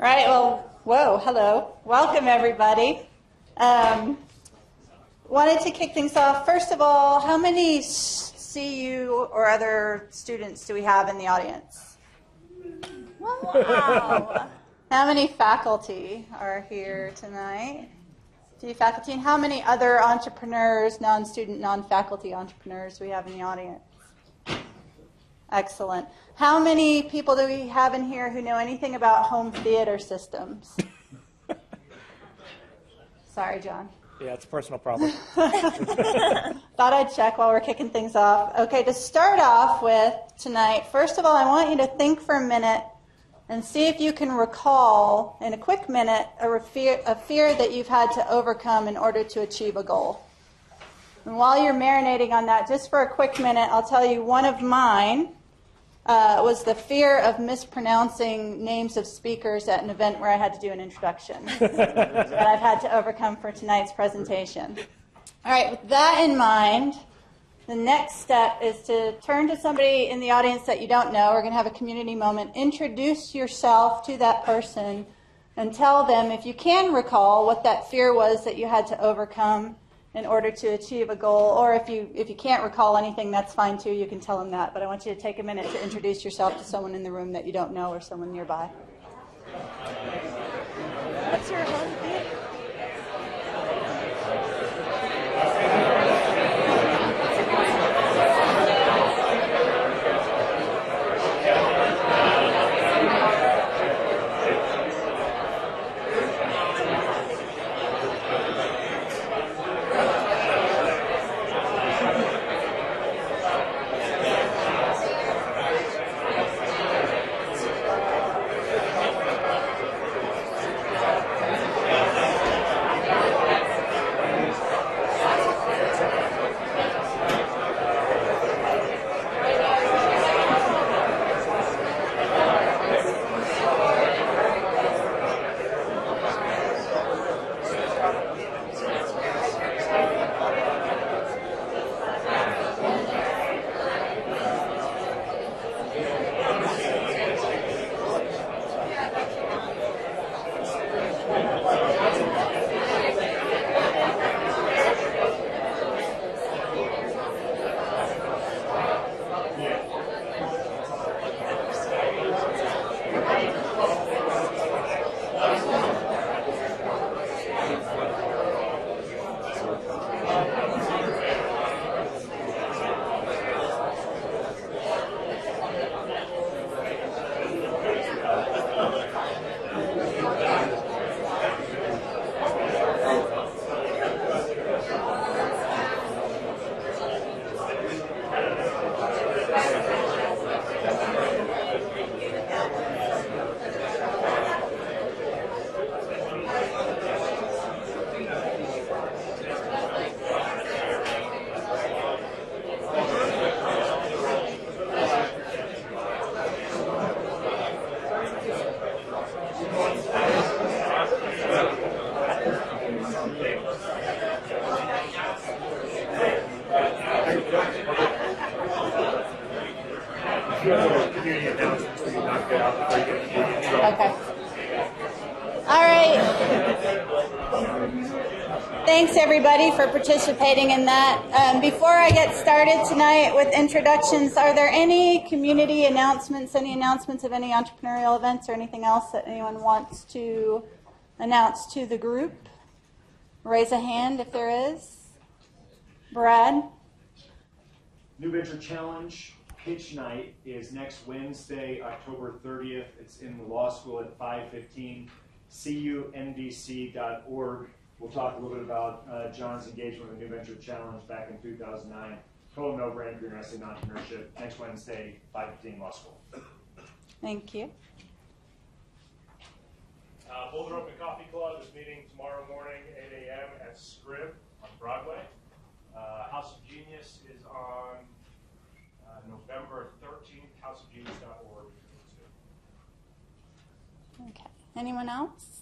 All right, well, whoa, hello. Welcome, everybody. Wanted to kick things off. First of all, how many CU or other students do we have in the audience? Wow. How many faculty are here tonight? A few faculty. And how many other entrepreneurs, non-student, non-faculty entrepreneurs do we have in the audience? Excellent. How many people do we have in here who know anything about home theater systems? Sorry, John. Yeah, it's a personal problem. Thought I'd check while we're kicking things off. Okay, to start off with tonight, first of all, I want you to think for a minute and see if you can recall, in a quick minute, a fear that you've had to overcome in order to achieve a goal. And while you're marinating on that, just for a quick minute, I'll tell you one of mine was the fear of mispronouncing names of speakers at an event where I had to do an introduction that I've had to overcome for tonight's presentation. All right, with that in mind, the next step is to turn to somebody in the audience that you don't know. We're going to have a community moment. Introduce yourself to that person and tell them, if you can recall, what that fear was that you had to overcome in order to achieve a goal. Or if you can't recall anything, that's fine too. You can tell them that. But I want you to take a minute to introduce yourself to someone in the room that you don't know or someone nearby. What's your home theater? Okay. All right. Thanks, everybody, for participating in that. Before I get started tonight with introductions, are there any community announcements, any announcements of any entrepreneurial events or anything else that anyone wants to announce to the group? Raise a hand if there is. Brad? New Venture Challenge pitch night is next Wednesday, October 30th. It's in the law school at 5:15, CUNVC.org. We'll talk a little bit about John's engagement with the New Venture Challenge back in 2009. Total no-brainer if you're interested in entrepreneurship. Next Wednesday, 5:15, law school. Thank you. Boulder Open Coffee Club is meeting tomorrow morning, 8 a.m. at Scrib on Broadway. House of Genius is on November 13th, houseofgenius.org. Okay. Anyone else?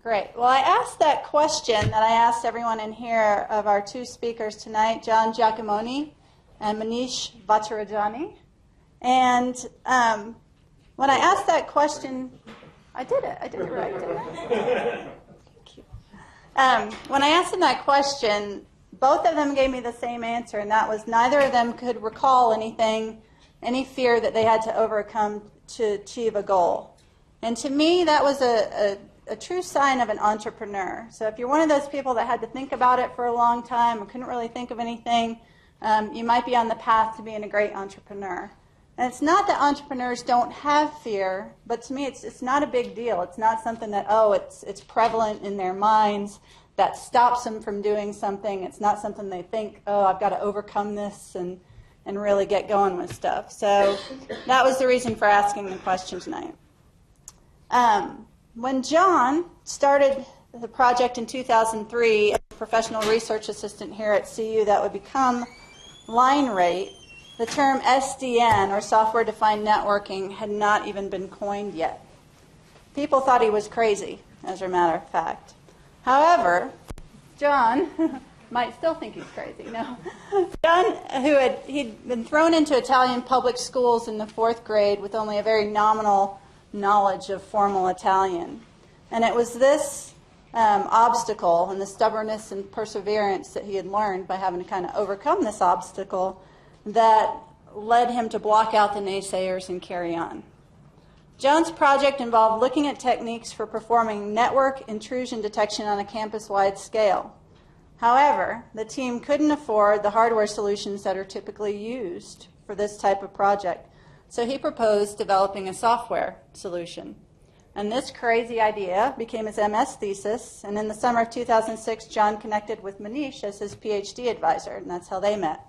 Great. Well, I asked that question that I asked everyone in here of our two speakers tonight, John Giacomoni and Manish Vachharajani. And when I asked that question, I did it right, didn't I? When I asked them that question, both of them gave me the same answer, and that was neither of them could recall anything, any fear that they had to overcome to achieve a goal. And to me, that was a true sign of an entrepreneur. So if you're one of those people that had to think about it for a long time or couldn't really think of anything, you might be on the path to being a great entrepreneur. And it's not that entrepreneurs don't have fear, but to me it's not a big deal. It's not something that, it's prevalent in their minds that stops them from doing something. It's not something they think, I've got to overcome this and really get going with stuff. So that was the reason for asking the question tonight. When John started the project in 2003 as a professional research assistant here at CU that would become LineRate, the term SDN, or software-defined networking, had not even been coined yet. People thought he was crazy, as a matter of fact. However, John might still think he's crazy. No, John, he'd been thrown into Italian public schools in the 4th grade with only a very nominal knowledge of formal Italian. And it was this obstacle and the stubbornness and perseverance that he had learned by having to kind of overcome this obstacle that led him to block out the naysayers and carry on. John's project involved looking at techniques for performing network intrusion detection on a campus-wide scale. However, the team couldn't afford the hardware solutions that are typically used for this type of project, so he proposed developing a software solution. And this crazy idea became his MS thesis, and in the summer of 2006, John connected with Manish as his PhD advisor, and that's how they met.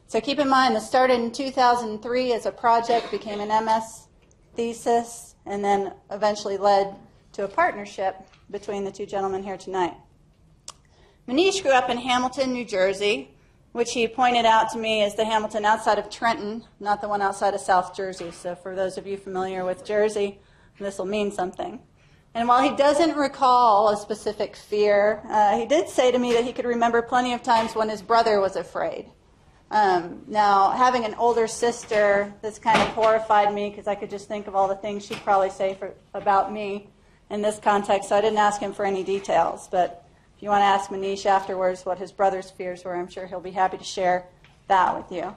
So keep in mind, this started in 2003 as a project, became an MS thesis, and then eventually led to a partnership between the two gentlemen here tonight. Manish grew up in Hamilton, New Jersey, which he pointed out to me is the Hamilton outside of Trenton, not the one outside of South Jersey. So for those of you familiar with Jersey, this will mean something. And while he doesn't recall a specific fear, he did say to me that he could remember plenty of times when his brother was afraid. Now, having an older sister, this kind of horrified me because I could just think of all the things she'd probably say about me in this context, so I didn't ask him for any details. But if you want to ask Manish afterwards what his brother's fears were, I'm sure he'll be happy to share that with you.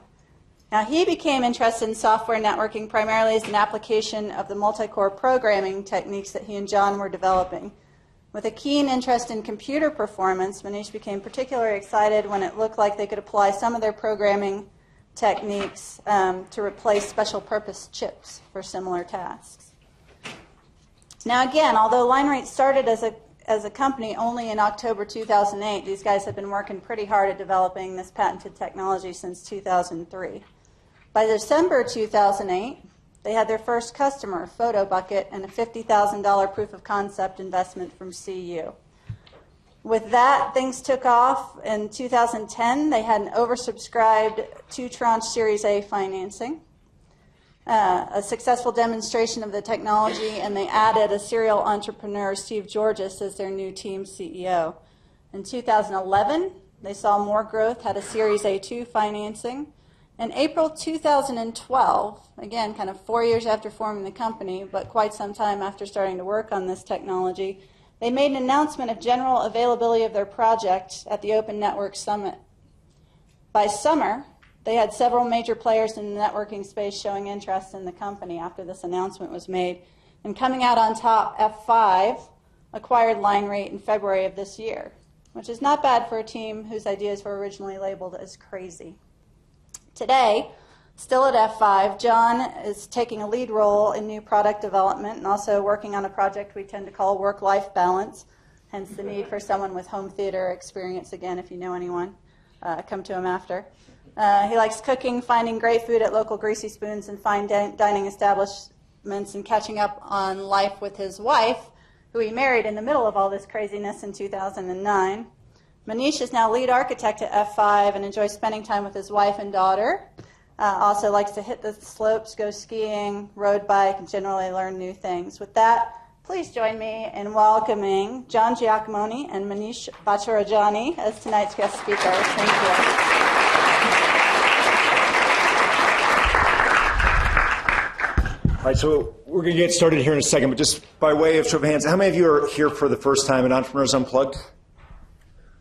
Now, he became interested in software networking primarily as an application of the multi-core programming techniques that he and John were developing. With a keen interest in computer performance, Manish became particularly excited when it looked like they could apply some of their programming techniques to replace special purpose chips for similar tasks. Now again, although LineRate started as a company only in October 2008, these guys have been working pretty hard at developing this patented technology since 2003. By December 2008, they had their first customer, PhotoBucket, and a $50,000 proof of concept investment from CU. With that, things took off. In 2010, they had an oversubscribed 2-tranche Series A financing, a successful demonstration of the technology, and they added a serial entrepreneur, Steve Georges, as their new team CEO. In 2011, they saw more growth, had a Series A2 financing. In April 2012, again, kind of 4 years after forming the company, but quite some time after starting to work on this technology, they made an announcement of general availability of their project at the Open Network Summit. By summer, they had several major players in the networking space showing interest in the company after this announcement was made. And coming out on top, F5 acquired LineRate in February of this year, which is not bad for a team whose ideas were originally labeled as crazy. Today, still at F5, John is taking a lead role in new product development and also working on a project we tend to call work-life balance, hence the need for someone with home theater experience. Again, if you know anyone, come to him after. He likes cooking, finding great food at local greasy spoons and fine dining establishments, and catching up on life with his wife, who he married in the middle of all this craziness in 2009. Manish is now lead architect at F5 and enjoys spending time with his wife and daughter. Also likes to hit the slopes, go skiing, road bike, and generally learn new things. With that, please join me in welcoming John Giacomoni and Manish Vachharajani as tonight's guest speakers. Thank you. All right, so we're going to get started here in a second, but just by way of show of hands, how many of you are here for the first time at Entrepreneurs Unplugged?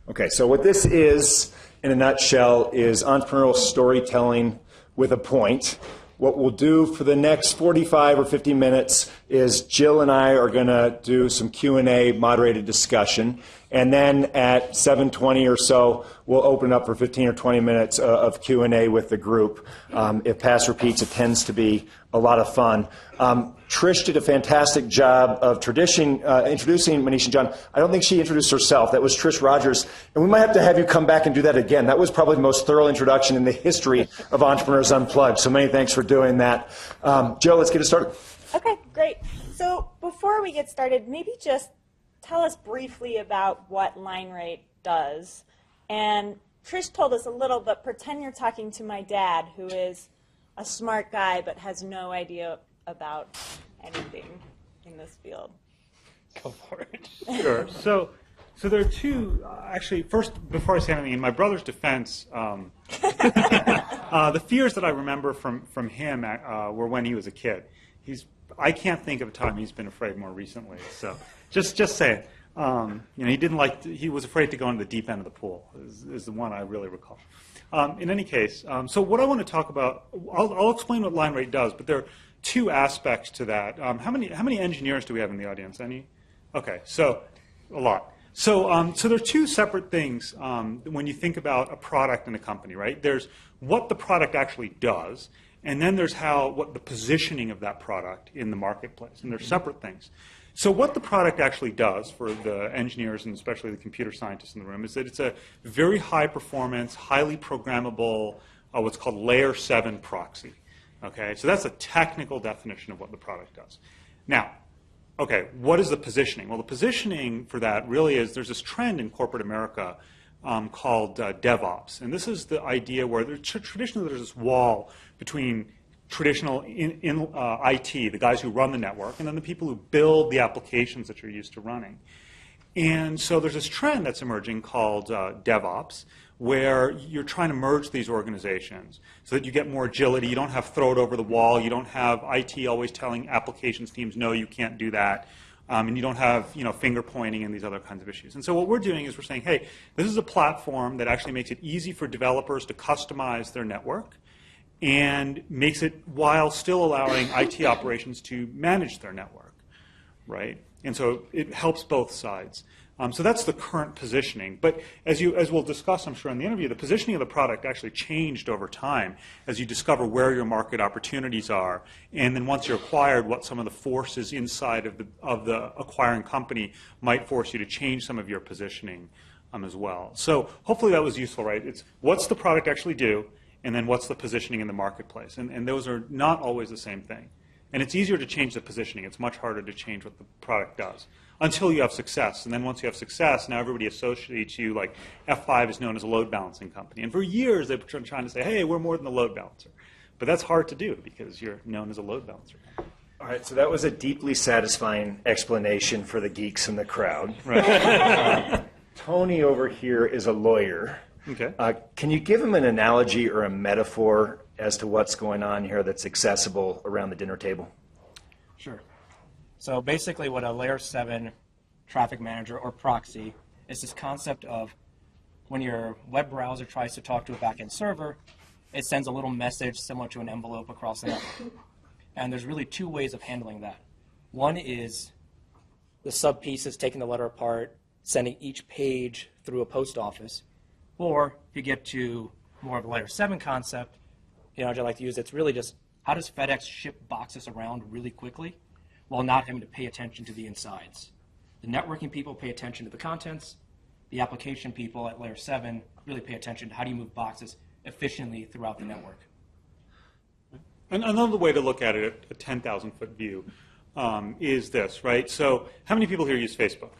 Okay, so what this is, in a nutshell, is entrepreneurial storytelling with a point. What we'll do for the next 45 or 50 minutes is Jill and I are going to do some Q&A moderated discussion. And then at 7:20 or so, we'll open up for 15 or 20 minutes of Q&A with the group. If past repeats, it tends to be a lot of fun. Trish did a fantastic job of introducing Manish and John. I don't think she introduced herself. That was Trish Rogers. And we might have to have you come back and do that again. That was probably the most thorough introduction in the history of Entrepreneurs Unplugged. So many thanks for doing that. Jill, let's get it started. Okay, great. So before we get started, maybe just tell us briefly about what LineRate does. And Trish told us a little, but pretend you're talking to my dad, who is a smart guy but has no idea about anything in this field. Go for it. Sure. So there are two, actually, first, before I say anything, in my brother's defense, the fears that I remember from him were when he was a kid. I can't think of a time he's been afraid more recently. So just say it. He was afraid to go into the deep end of the pool, is the one I really recall. In any case, so what I want to talk about, I'll explain what LineRate does, but there are two aspects to that. How many engineers do we have in the audience? Any? Okay, so a lot. So there are two separate things when you think about a product in a company, right? There's what the product actually does, and then there's what the positioning of that product in the marketplace, and they're separate things. So what the product actually does for the engineers and especially the computer scientists in the room is that it's a very high performance, highly programmable, what's called layer 7 proxy. Okay, so that's a technical definition of what the product does. Now, okay, what is the positioning? Well, the positioning for that really is there's this trend in corporate America called DevOps. And this is the idea where traditionally there's this wall between traditional IT, the guys who run the network, and then the people who build the applications that you're used to running. And so there's this trend that's emerging called DevOps, where you're trying to merge these organizations so that you get more agility. You don't have throw it over the wall. You don't have IT always telling applications teams, no, you can't do that. And you don't have finger pointing and these other kinds of issues. And so what we're doing is we're saying, hey, this is a platform that actually makes it easy for developers to customize their network and makes it while still allowing IT operations to manage their network, right? And so it helps both sides. So that's the current positioning. But as we'll discuss, I'm sure, in the interview, the positioning of the product actually changed over time as you discover where your market opportunities are, and then once you're acquired, what some of the forces inside of the acquiring company might force you to change some of your positioning as well. So hopefully that was useful, right? It's what's the product actually do, and then what's the positioning in the marketplace. And those are not always the same thing. And it's easier to change the positioning. It's much harder to change what the product does until you have success. And then once you have success, now everybody associates you, like F5 is known as a load balancing company. And for years, they've been trying to say, hey, we're more than a load balancer. But that's hard to do because you're known as a load balancer. All right, so that was a deeply satisfying explanation for the geeks in the crowd. Right. Tony over here is a lawyer. Okay. Can you give him an analogy or a metaphor as to what's going on here that's accessible around the dinner table? Sure. So basically what a layer 7 traffic manager or proxy is this concept of when your web browser tries to talk to a backend server, it sends a little message similar to an envelope across the network. And there's really two ways of handling that. One is the sub pieces taking the letter apart, sending each page through a post office. Or if you get to more of a layer 7 concept, I like to use, it's really just how does FedEx ship boxes around really quickly while not having to pay attention to the insides. The networking people pay attention to the contents. The application people at layer 7 really pay attention to how do you move boxes efficiently throughout the network. And another way to look at it, a 10,000-foot view, is this, right? So how many people here use Facebook?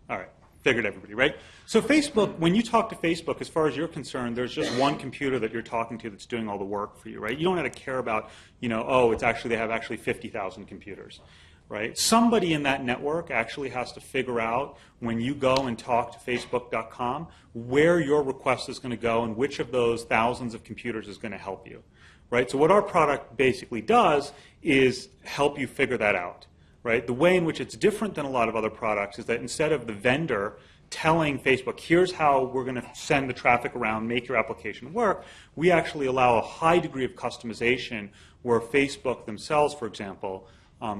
All right. Figured everybody, right? So Facebook, when you talk to Facebook, as far as you're concerned, there's just one computer that you're talking to that's doing all the work for you, right? You don't have to care about, they have 50,000 computers, right? Somebody in that network actually has to figure out when you go and talk to Facebook.com where your request is going to go and which of those thousands of computers is going to help you, right? So what our product basically does is help you figure that out, right? The way in which it's different than a lot of other products is that instead of the vendor telling Facebook, here's how we're going to send the traffic around, make your application work, we actually allow a high degree of customization where Facebook themselves, for example,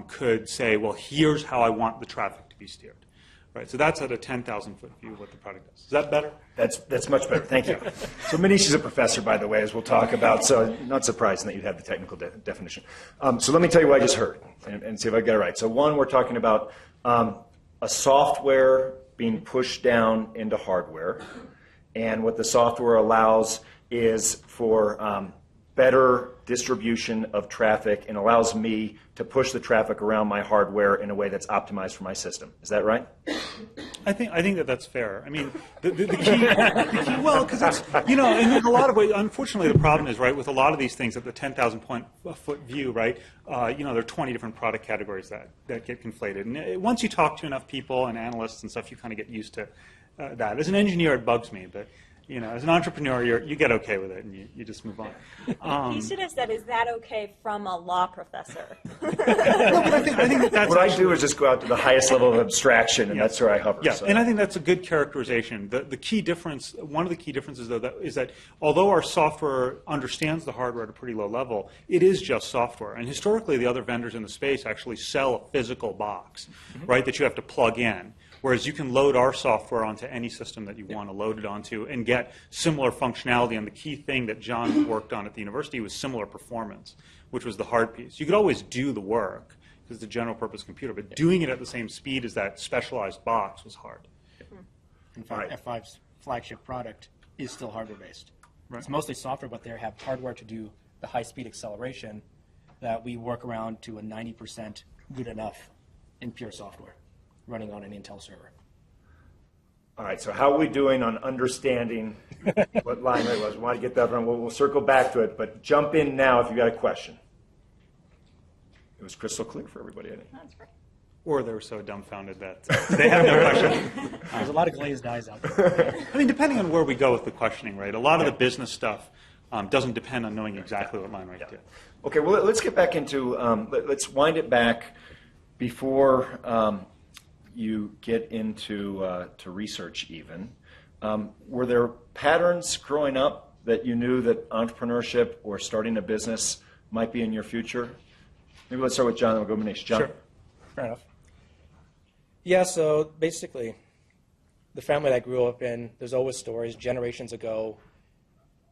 could say, well, here's how I want the traffic to be steered. Right, so that's at a 10,000-foot view of what the product does. Is that better? That's much better. Thank you. So Manish is a professor, by the way, as we'll talk about. So not surprising that you'd have the technical definition. So let me tell you what I just heard and see if I get it right. So one, we're talking about a software being pushed down into hardware, and what the software allows is for better distribution of traffic and allows me to push the traffic around my hardware in a way that's optimized for my system. Is that right? I think that that's fair. I mean, the key, well, because it's, in a lot of ways, unfortunately, the problem is, right, with a lot of these things at the 10,000-foot view, right, there are 20 different product categories that get conflated. And once you talk to enough people and analysts and stuff, you kind of get used to that. As an engineer, it bugs me, but as an entrepreneur, you get okay with it, and you just move on. You should have said, "Is that okay?" from a law professor. No, but I think that's what I do is just go out to the highest level of abstraction, and that's where I hover. Yeah, so. and I think that's a good characterization. The key difference, one of the key differences, though, is that although our software understands the hardware at a pretty low level, it is just software. And historically, the other vendors in the space actually sell a physical box, right, that you have to plug in. Whereas you can load our software onto any system that you want to load it onto and get similar functionality. And the key thing that John worked on at the university was similar performance, which was the hard piece. You could always do the work because it's a general purpose computer, but doing it at the same speed as that specialized box was hard. In fact, F5's flagship product is still hardware-based. Right. It's mostly software, but they have hardware to do the high-speed acceleration that we work around to a 90% good enough in pure software, running on an Intel server. All right, so how are we doing on understanding what LineRate was? We want to get that, we'll circle back to it, but jump in now if you've got a question. It was crystal clear for everybody, I think. That's great. Or they were so dumbfounded that they have no question. There's a lot of glazed eyes out there. I mean, depending on where we go with the questioning, right? A lot of the business stuff doesn't depend on knowing exactly what LineRate did. Okay, well, let's get back into, let's wind it back before you get into to research even. Were there patterns growing up that you knew that entrepreneurship or starting a business might be in your future? Maybe let's start with John, and we'll go Manish. John? Sure. Fair enough. Yeah, so basically, the family that I grew up in, there's always stories. Generations ago,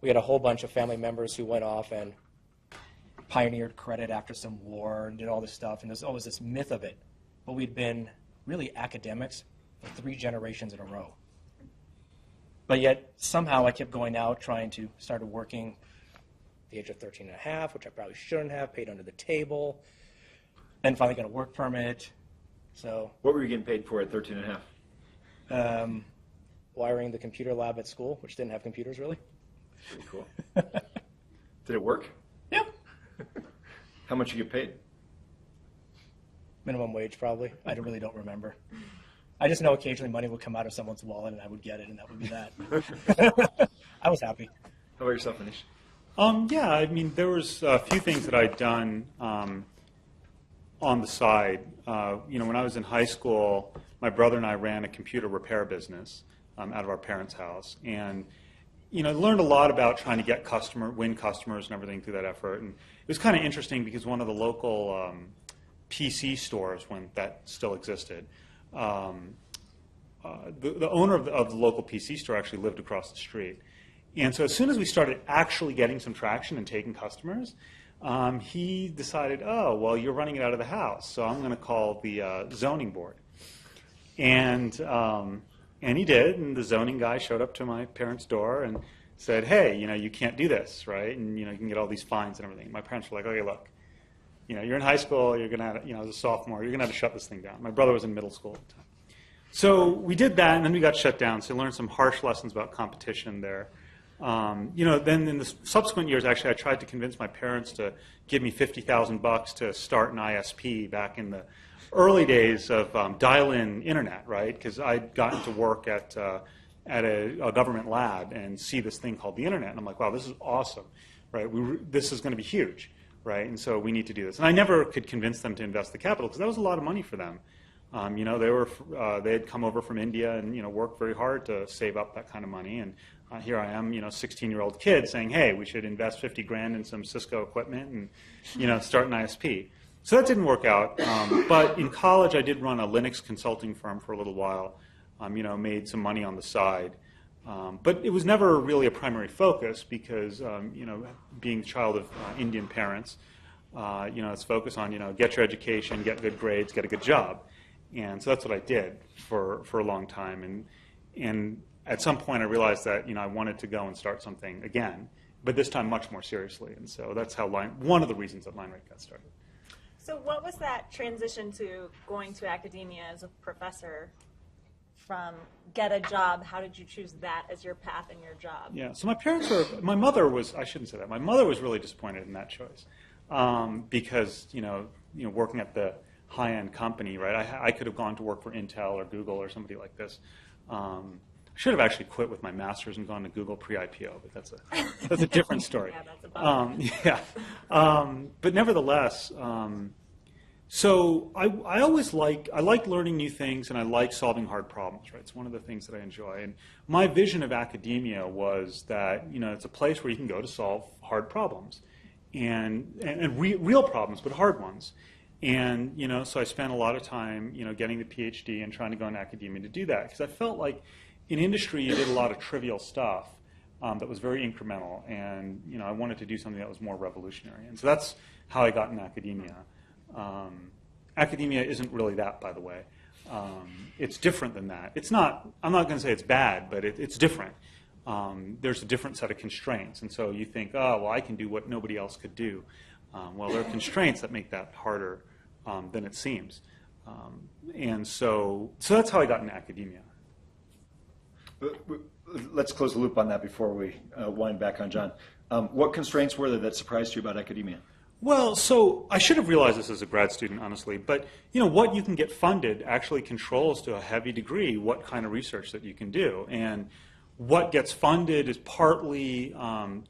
we had a whole bunch of family members who went off and pioneered credit after some war and did all this stuff, and there's always this myth of it. But we'd been really academics for 3 generations in a row. But yet, somehow I kept going out, started working at the age of 13 and a half, which I probably shouldn't have, paid under the table, then finally got a work permit. So, what were you getting paid for at 13 and a half? Wiring the computer lab at school, which didn't have computers really. Pretty cool. Did it work? Yeah. How much you get paid? Minimum wage, probably. I really don't remember. I just know occasionally money would come out of someone's wallet and I would get it, and that would be that. I was happy. How about yourself, Manish? Yeah, I mean, there was a few things that I'd done on the side. When I was in high school, my brother and I ran a computer repair business out of our parents' house, and learned a lot about trying to win customers and everything through that effort. And it was kind of interesting because one of the local PC stores, when that still existed, the owner of the local PC store actually lived across the street. And so as soon as we started actually getting some traction and taking customers, he decided, oh, well, you're running it out of the house, so I'm going to call the zoning board. And he did, and the zoning guy showed up to my parents' door and said, hey, you can't do this, right? And, you can get all these fines and everything. My parents were like, okay, look, you're in high school, you're going to have, as a sophomore, you're going to have to shut this thing down. My brother was in middle school at the time. So we did that, and then we got shut down. So I learned some harsh lessons about competition there. Then in the subsequent years, actually, I tried to convince my parents to give me $50,000 to start an ISP back in the early days of dial-in internet, right? Because I'd gotten to work at a government lab and see this thing called the internet, and I'm like, wow, this is awesome, right? This is going to be huge, right? And so we need to do this. And I never could convince them to invest the capital because that was a lot of money for them. They had come over from India and worked very hard to save up that kind of money. And here I am, 16-year-old kid saying, hey, we should invest 50 grand in some Cisco equipment and start an ISP. So that didn't work out. But in college, I did run a Linux consulting firm for a little while. Made some money on the side. But it was never really a primary focus because, being the child of Indian parents, it's focused on, get your education, get good grades, get a good job. And so that's what I did for a long time. And at some point, I realized that, I wanted to go and start something again, but this time much more seriously. And so that's how one of the reasons that LineRate got started. So what was that transition to going to academia as a professor from get a job? How did you choose that as your path and your job? Yeah, so my mother was, I shouldn't say that, my mother was really disappointed in that choice because, working at the high-end company, right, I could have gone to work for Intel or Google or somebody like this. I should have actually quit with my master's and gone to Google pre-IPO, but that's a different story. Yeah, that's a bummer. But nevertheless, so I always like learning new things and I like solving hard problems, right? It's one of the things that I enjoy. And my vision of academia was that, it's a place where you can go to solve hard problems and real problems, but hard ones. And, so I spent a lot of time, getting the PhD and trying to go into academia to do that because I felt like in industry you did a lot of trivial stuff that was very incremental and, I wanted to do something that was more revolutionary. And so that's how I got in academia. Academia isn't really that, by the way. It's different than that. It's not, I'm not going to say it's bad, but it's different. There's a different set of constraints. And so you think, oh, well, I can do what nobody else could do. Well, there are constraints that make that harder than it seems. And so that's how I got into academia. Let's close the loop on that before we wind back on John. What constraints were there that surprised you about academia? Well, so I should have realized this as a grad student, honestly, but what you can get funded actually controls to a heavy degree what kind of research that you can do. And what gets funded is partly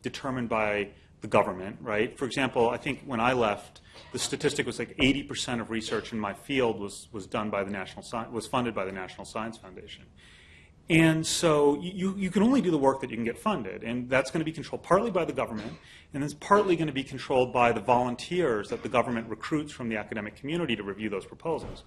determined by the government, right? For example, I think when I left, the statistic was like 80% of research in my field was done by was funded by the National Science Foundation. And so you can only do the work that you can get funded, and that's going to be controlled partly by the government, and it's partly going to be controlled by the volunteers that the government recruits from the academic community to review those proposals.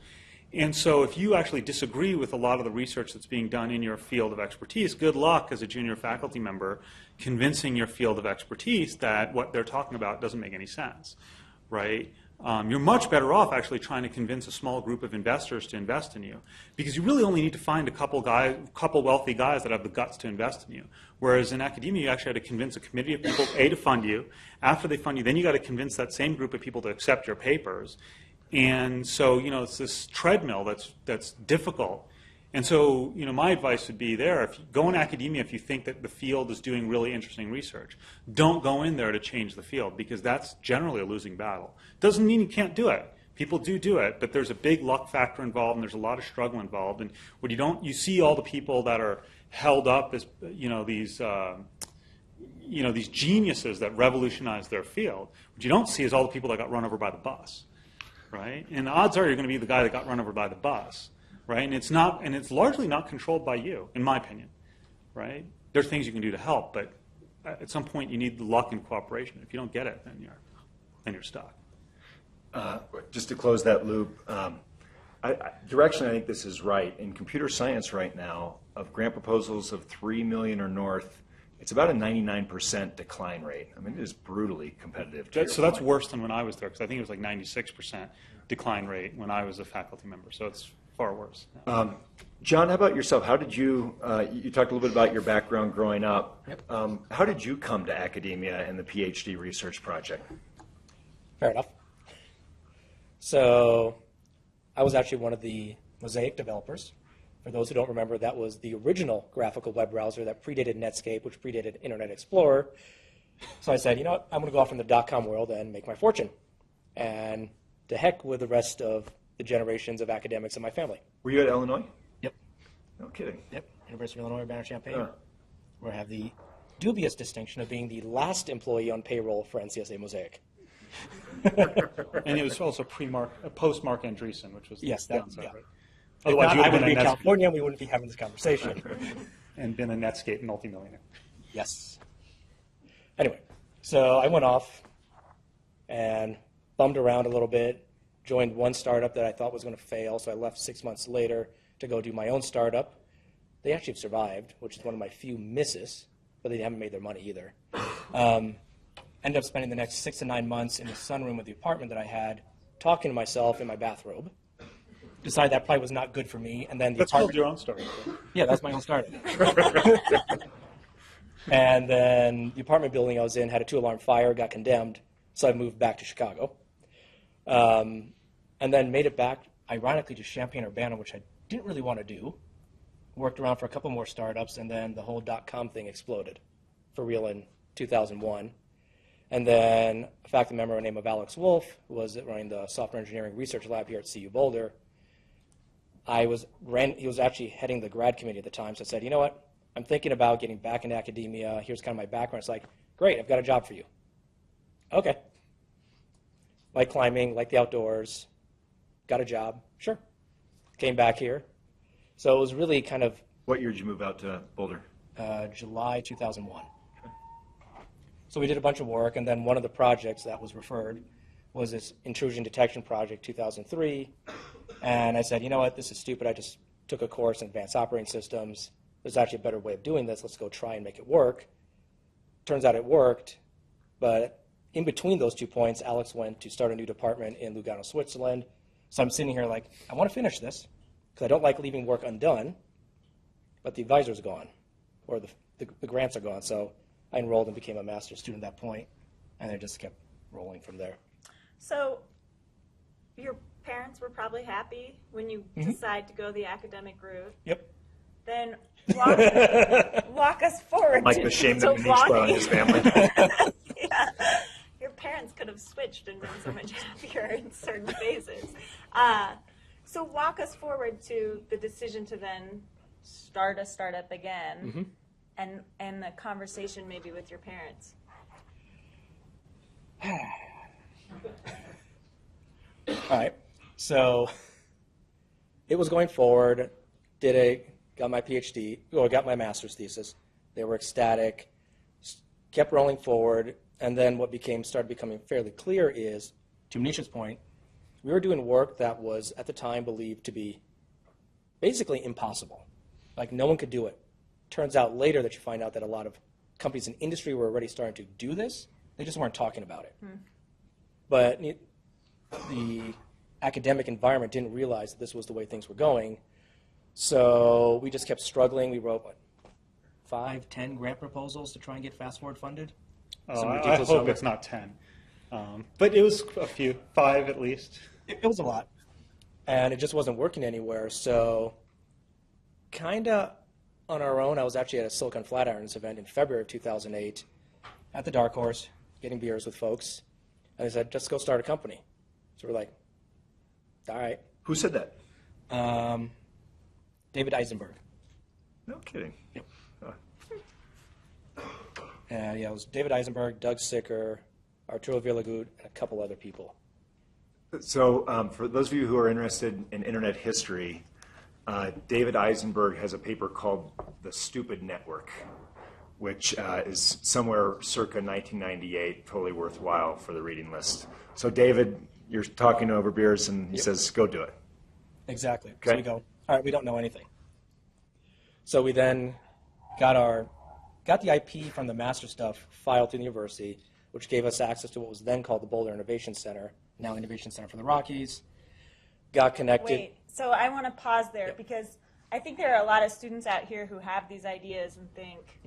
And so if you actually disagree with a lot of the research that's being done in your field of expertise, good luck as a junior faculty member convincing your field of expertise that what they're talking about doesn't make any sense, right? You're much better off actually trying to convince a small group of investors to invest in you, because you really only need to find a couple wealthy guys that have the guts to invest in you. Whereas in academia, you actually had to convince a committee of people, A, to fund you. After they fund you, then you got to convince that same group of people to accept your papers. And so, it's this treadmill that's difficult. And so, my advice would be there, if you go in academia if you think that the field is doing really interesting research. Don't go in there to change the field, because that's generally a losing battle. Doesn't mean you can't do it. People do it, but there's a big luck factor involved, and there's a lot of struggle involved. And what you see all the people that are held up as, these geniuses that revolutionize their field. What you don't see is all the people that got run over by the bus, right? And the odds are you're going to be the guy that got run over by the bus. Right? And it's largely not controlled by you, in my opinion, right? There's things you can do to help, but at some point you need the luck and cooperation. If you don't get it, then you're stuck. Just to close that loop, directionally I think this is right. In computer science right now, of grant proposals of 3 million or north, it's about a 99% decline rate. I mean, it is brutally competitive. So that's worse than when I was there, because I think it was like 96% decline rate when I was a faculty member. So it's far worse. John, how about yourself? How did you talked a little bit about your background growing up. Yep. How did you come to academia and the PhD research project? Fair enough. So I was actually one of the Mosaic developers. For those who don't remember, that was the original graphical web browser that predated Netscape, which predated Internet Explorer. So I said, I'm going to go off in the .com world and make my fortune. And to heck with the rest of the generations of academics in my family. Were you at Illinois? Yep. No kidding. Yep. University of Illinois, Urbana-Champaign, where I have the dubious distinction of being the last employee on payroll for NCSA Mosaic. And it was also post Mark Andreessen, which was Yes, the that, downside, yeah. right? If Otherwise, not, you would I have would been be a in California, and we wouldn't be having this conversation. and been a Netscape multimillionaire. Yes. Anyway, so I went off and bummed around a little bit, joined one startup that I thought was going to fail, so I left 6 months later to go do my own startup. They actually have survived, which is one of my few misses, but they haven't made their money either. Ended up spending the next 6 to 9 months in the sunroom of the apartment that I had, talking to myself in my bathrobe. Decided that probably was not good for me, and then the That's called apartment. your own story. Yeah, that was my own startup. And then the apartment building I was in had a 2-alarm fire, got condemned, so I moved back to Chicago. And then made it back, ironically, to Champaign-Urbana, which I didn't really want to do. Worked around for a couple more startups, and then the whole .com thing exploded for real in 2001. And then a faculty member by the name of Alex Wolf, who was running the software engineering research lab here at CU-Boulder. He was actually heading the grad committee at the time, so I said, you know what? I'm thinking about getting back into academia. Here's kind of my background. It's like, great, I've got a job for you. Okay. Like climbing, like the outdoors. Got a job. Sure. Came back here. So it was really kind of What year did you move out to Boulder? July 2001. So we did a bunch of work, and then one of the projects that was referred was this intrusion detection project, 2003. And I said, you know what, this is stupid. I just took a course in advanced operating systems. There's actually a better way of doing this. Let's go try and make it work. Turns out it worked, but in between those 2 points, Alex went to start a new department in Lugano, Switzerland. So I'm sitting here like, I want to finish this because I don't like leaving work undone, but the advisor's gone, or the grants are gone. So I enrolled and became a master's student at that point, and I just kept rolling from there. So your parents were probably happy when you decide to go the academic route. Yep. Then walk us forward Like to the shame to that Manish brought on his family. Yeah. Your parents could have switched and been so much happier in certain phases. So walk us forward to the decision to then start a startup again, and the conversation maybe with your parents. All right. So it was going forward. Got my PhD, or got my master's thesis. They were ecstatic. Kept rolling forward, and then what started becoming fairly clear is, to Manish's point, we were doing work that was at the time believed to be basically impossible. Like no one could do it. Turns out later that you find out that a lot of companies in industry were already starting to do this. They just weren't talking about it. But the academic environment didn't realize that this was the way things were going. So we just kept struggling. We wrote, 5, 10 grant proposals to try and get Fast Forward funded? I hope it's not 10. But it was a few, 5 at least. It was a lot. And it just wasn't working anywhere. So kind of on our own, I was actually at a Silicon Flatirons event in February of 2008 at the Dark Horse, getting beers with folks. And they said, just go start a company. So we're like, all right. Who said that? David Eisenberg. No kidding. Yep. It was David Eisenberg, Doug Sicker, Arturo Villagut, and a couple other people. So for those of you who are interested in internet history, David Eisenberg has a paper called The Stupid Network, which is somewhere circa 1998, totally worthwhile for the reading list. So David, you're talking over beers, and he says, go do it. Exactly. Okay. So we go, all right, we don't know anything. So we then got the IP from the master stuff filed through the university, which gave us access to what was then called the Boulder Innovation Center, now Innovation Center for the Rockies. Got connected. Wait, so I want to pause there because I think there are a lot of students out here who have these ideas and think,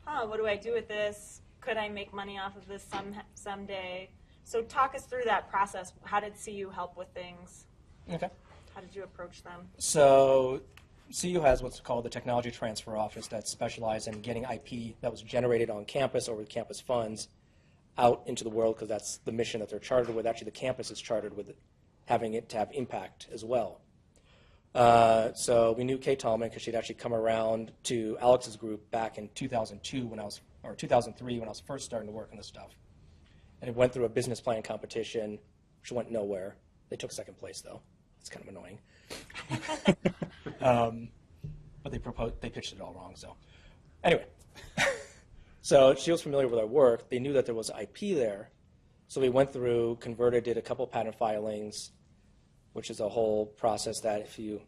what do I do with this? Could I make money off of this someday? So talk us through that process. How did CU help with things? Okay. How did you approach them? So CU has what's called the Technology Transfer Office that specializes in getting IP that was generated on campus or with campus funds out into the world, because that's the mission that they're chartered with. Actually, the campus is chartered with having it to have impact as well. So we knew Kay Tallman because she'd actually come around to Alex's group back in 2002 when I was or 2003 when I was first starting to work on this stuff. And it went through a business plan competition, which went nowhere. They took second place, though. It's kind of annoying. But they pitched it all wrong, so. Anyway, so she was familiar with our work. They knew that there was IP there. So we went through, converted, did a couple patent filings, which is a whole process that with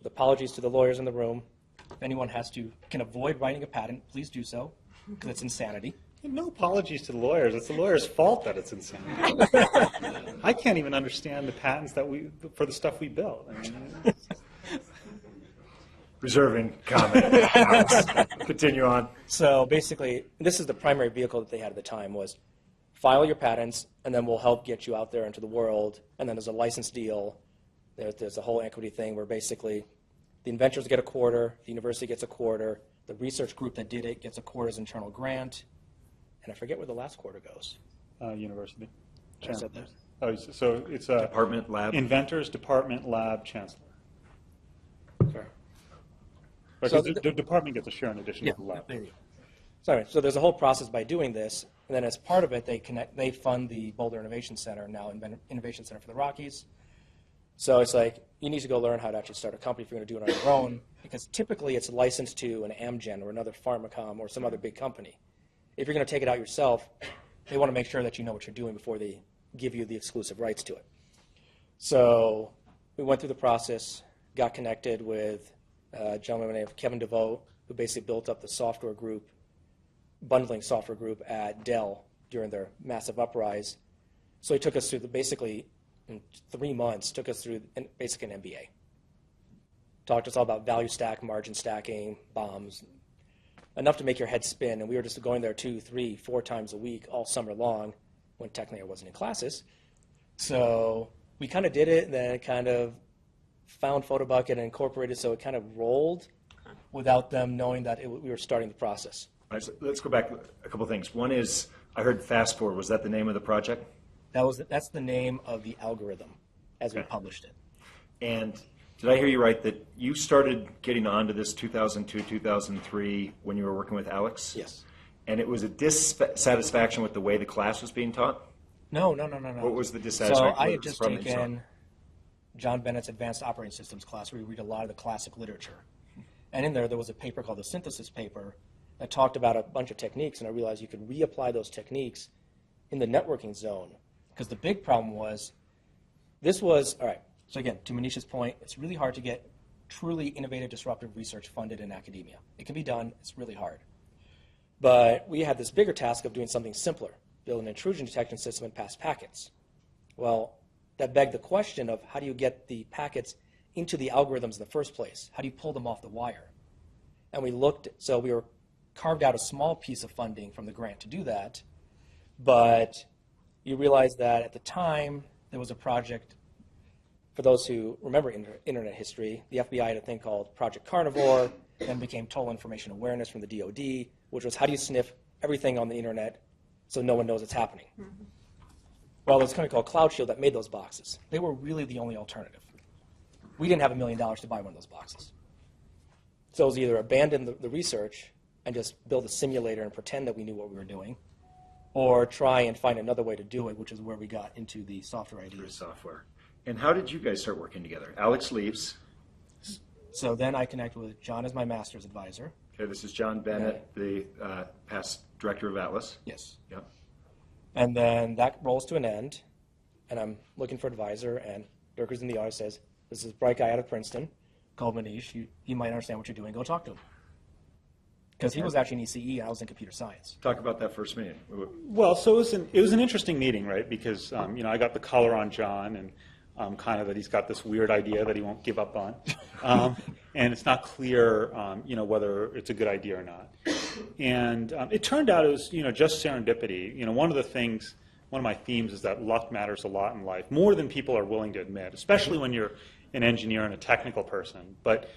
apologies to the lawyers in the room, if anyone can avoid writing a patent, please do so, because it's insanity. No apologies to the lawyers. It's the lawyer's fault that it's insanity. I can't even understand the patents for the stuff we built. I mean, Reserving comment. Continue on. So basically, this is the primary vehicle that they had at the time was file your patents, and then we'll help get you out there into the world. And then there's a license deal. There's a whole equity thing where basically the inventors get a quarter, the university gets a quarter, the research group that did it gets a quarter's internal grant, and I forget where the last quarter goes. University. I said that. Oh, so it's Department, lab. Inventors, department, lab, chancellor. Fair. Because So the department gets a share in addition to the lab. There you go. Sorry, so there's a whole process by doing this, and then as part of it, they fund the Boulder Innovation Center, now Innovation Center for the Rockies. So it's like, you need to go learn how to actually start a company if you're going to do it on your own, because typically it's licensed to an Amgen or another Pharmacom or some other big company. If you're going to take it out yourself, they want to make sure that you know what you're doing before they give you the exclusive rights to it. So we went through the process, got connected with a gentleman named Kevin DeVoe, who basically built up the software group, bundling software group at Dell during their massive uprise. So he took us through basically in 3 months, took us through basically an MBA. Talked to us all about value stack, margin stacking, bombs, enough to make your head spin. And we were just going there 2, 3, 4 times a week all summer long when technically I wasn't in classes. So we kind of did it and then kind of found PhotoBucket and incorporated, so it kind of rolled without them knowing that we were starting the process. All right, so let's go back a couple things. One is, I heard Fast Forward. Was that the name of the project? That's the name of the algorithm as we published it. And did I hear you right that you started getting onto this 2002, 2003 when you were working with Alex? Yes. And it was a dissatisfaction with the way the class was being taught? No. What was the dissatisfaction? So I had just taken John Bennett's Advanced Operating Systems class, where you read a lot of the classic literature. And in there was a paper called the synthesis paper that talked about a bunch of techniques, and I realized you could reapply those techniques in the networking zone. Because the big problem was, all right, so again, to Manish's point, it's really hard to get truly innovative, disruptive research funded in academia. It can be done, it's really hard. But we had this bigger task of doing something simpler, build an intrusion detection system and pass packets. Well, that begged the question of how do you get the packets into the algorithms in the first place? How do you pull them off the wire? And we were carved out a small piece of funding from the grant to do that, but you realize that at the time there was a project, for those who remember internet history, the FBI had a thing called Project Carnivore, then became Total Information Awareness from the DoD, which was how do you sniff everything on the internet so no one knows it's happening. Mm-hmm. Well, there's a company called Cloud Shield that made those boxes. They were really the only alternative. We didn't have $1 million to buy one of those boxes. So it was either abandon the research and just build a simulator and pretend that we knew what we were doing, or try and find another way to do it, which is where we got into the software ideas. Software. And how did you guys start working together? Alex leaves. So then I connected with John as my master's advisor. Okay, this is John Bennett, the past director of Atlas. Yes. Yep. And then that rolls to an end, and I'm looking for an advisor, and Dirk, who's in the audience, says, this is a bright guy out of Princeton called Manish. He might understand what you're doing. Go talk to him. Because he was actually in ECE, and I was in computer science. Talk about that first meeting. Well, so it was an interesting meeting, right? Because I got the color on John, and kind of that he's got this weird idea that he won't give up on, and it's not clear, whether it's a good idea or not. And it turned out it was, just serendipity. One of my themes is that luck matters a lot in life, more than people are willing to admit, especially when you're an engineer and a technical person. But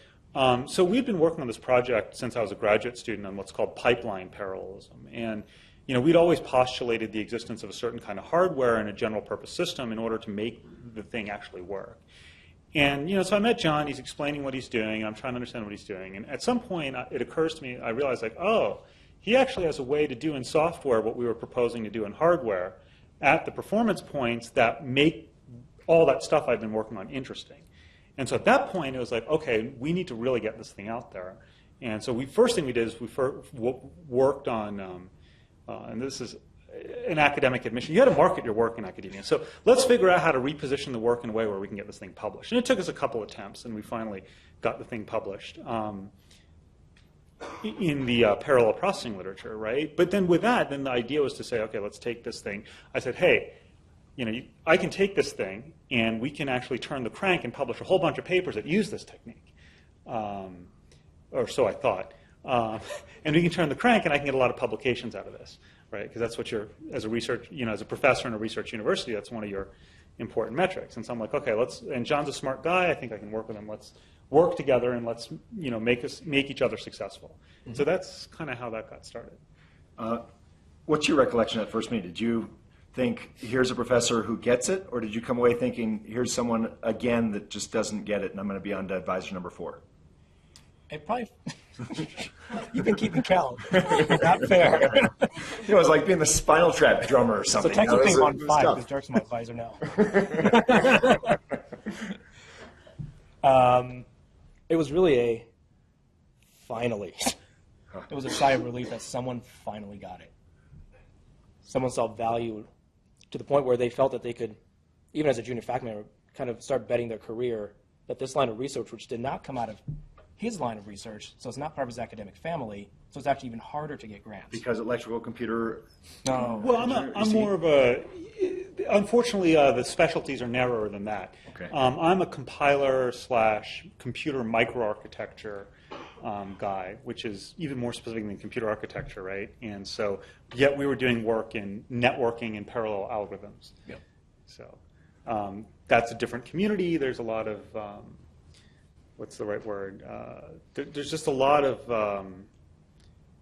so we've been working on this project since I was a graduate student on what's called pipeline parallelism. And we'd always postulated the existence of a certain kind of hardware and a general purpose system in order to make the thing actually work. And so I met John, he's explaining what he's doing, and I'm trying to understand what he's doing. And at some point, it occurs to me, I realized he actually has a way to do in software what we were proposing to do in hardware at the performance points that make all that stuff I've been working on interesting. And so at that point, it was like, okay, we need to really get this thing out there. And so first thing we did is we worked on, and this is an academic admission. You had to market your work in academia. So let's figure out how to reposition the work in a way where we can get this thing published. And it took us a couple attempts, and we finally got the thing published in the parallel processing literature, right? But then with that, then the idea was to say, okay, let's take this thing. I said, hey, I can take this thing, and we can actually turn the crank and publish a whole bunch of papers that use this technique. Or so I thought. And we can turn the crank, and I can get a lot of publications out of this, right? Because that's what as a research, as a professor in a research university, that's one of your important metrics. And so I'm like, okay, and John's a smart guy. I think I can work with him. Let's work together, and let's, make each other successful. Mm-hmm. So that's kind of how that got started. What's your recollection at first meeting? Did you think, here's a professor who gets it, or did you come away thinking, here's someone, again, that just doesn't get it, and I'm going to be on to advisor number 4? It probably, you've been keeping count. Not fair. It was like being the Spinal Trap drummer or something. So technically I'm on 5 because Dirk's my advisor now. It was really finally. It was a sigh of relief that someone finally got it. Someone saw value to the point where they felt that they could, even as a junior faculty member, kind of start betting their career that this line of research, which did not come out of his line of research, so it's not part of his academic family, so it's actually even harder to get grants. Because electrical computer... No. Well, I'm more of a... Unfortunately, the specialties are narrower than that. Okay. I'm a compiler / computer microarchitecture guy, which is even more specific than computer architecture, right? And so, yet we were doing work in networking and parallel algorithms. Yep. So that's a different community. There's a lot of... what's the right word? There's just a lot of,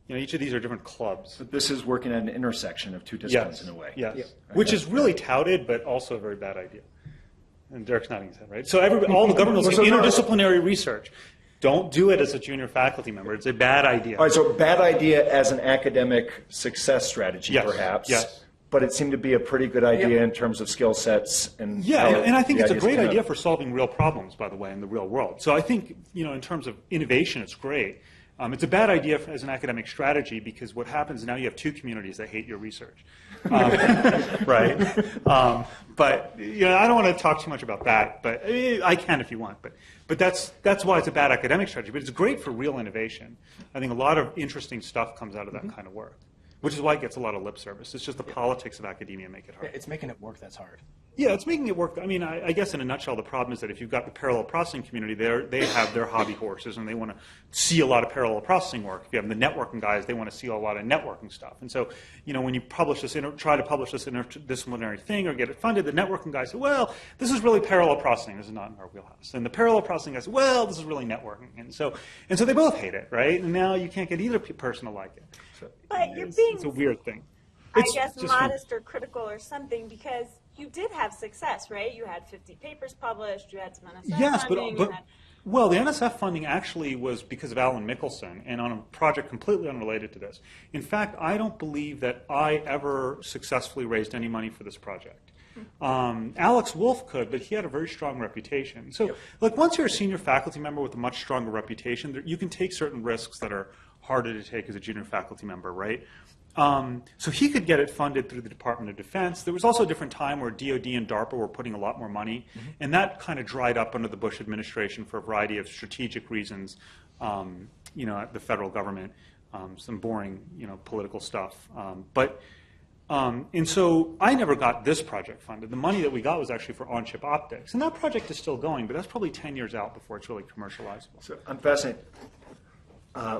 each of these are different clubs. But this is working at an intersection of two disciplines in a way. Yes, Okay. Which is really touted, but also a very bad idea. And Derek's nodding his head, right? So all the government will say interdisciplinary research. Don't do it as a junior faculty member. It's a bad idea. All right, so bad idea as an academic success strategy, perhaps. Yes. But it seemed to be a pretty good idea in terms of skill sets and and I think it's a great idea for for solving real problems, by the way, in the real world. So I think, in terms of innovation, it's great. It's a bad idea as an academic strategy because what happens now, you have 2 communities that hate your research, right? But I don't want to talk too much about that, but I can if you want. But that's why it's a bad academic strategy. But it's great for real innovation. I think a lot of interesting stuff comes out of that kind of work. Which is why it gets a lot of lip service. It's just the politics of academia make it hard. It's making it work that's hard. Yeah, it's making it work. I mean, I guess in a nutshell, the problem is that if you've got the parallel processing community, they have their hobby horses, and they want to see a lot of parallel processing work. If you have the networking guys, they want to see a lot of networking stuff. And so, when you publish this, try to publish this interdisciplinary thing or get it funded, the networking guys say, well, this is really parallel processing. This is not in our wheelhouse. And the parallel processing guys say, well, this is really networking. And so they both hate it, right? And now you can't get either person to like it. So but you're being, it's a weird thing. I guess, modest or critical or something because you did have success, right? You had 50 papers published, you had some NSF funding. Well, the NSF funding actually was because of Alan Mickelson and on a project completely unrelated to this. In fact, I don't believe that I ever successfully raised any money for this project. Alex Wolf could, but he had a very strong reputation. So, once you're a senior faculty member with a much stronger reputation, you can take certain risks that are harder to take as a junior faculty member, right? So he could get it funded through the Department of Defense. There was also a different time where DOD and DARPA were putting a lot more money, and that kind of dried up under the Bush administration for a variety of strategic reasons, at the federal government, some boring, political stuff. And so I never got this project funded. The money that we got was actually for on-chip optics, and that project is still going, but that's probably 10 years out before it's really commercializable. So I'm fascinated.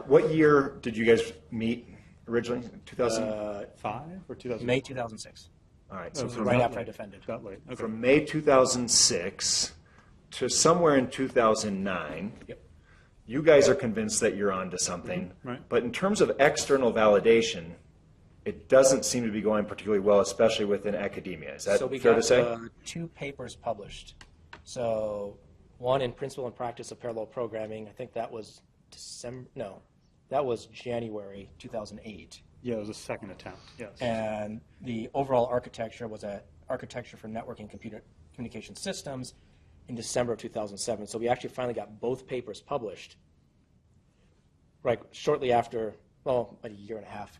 What year did you guys meet originally? 2005 or 2000? May 2006. All right. So right after I defended. That late. Okay. From May 2006 to somewhere in 2009, you guys are convinced that you're onto something. Right. But in terms of external validation, it doesn't seem to be going particularly well, especially within academia. Is that fair to say? So we got 2 papers published. So one in Principle and Practice of Parallel Programming. I think that was That was January 2008. Yeah, it was a second attempt, yes. And the overall architecture was an architecture for networking communication systems in December of 2007. So we actually finally got both papers published right shortly after, well, about a year and a half,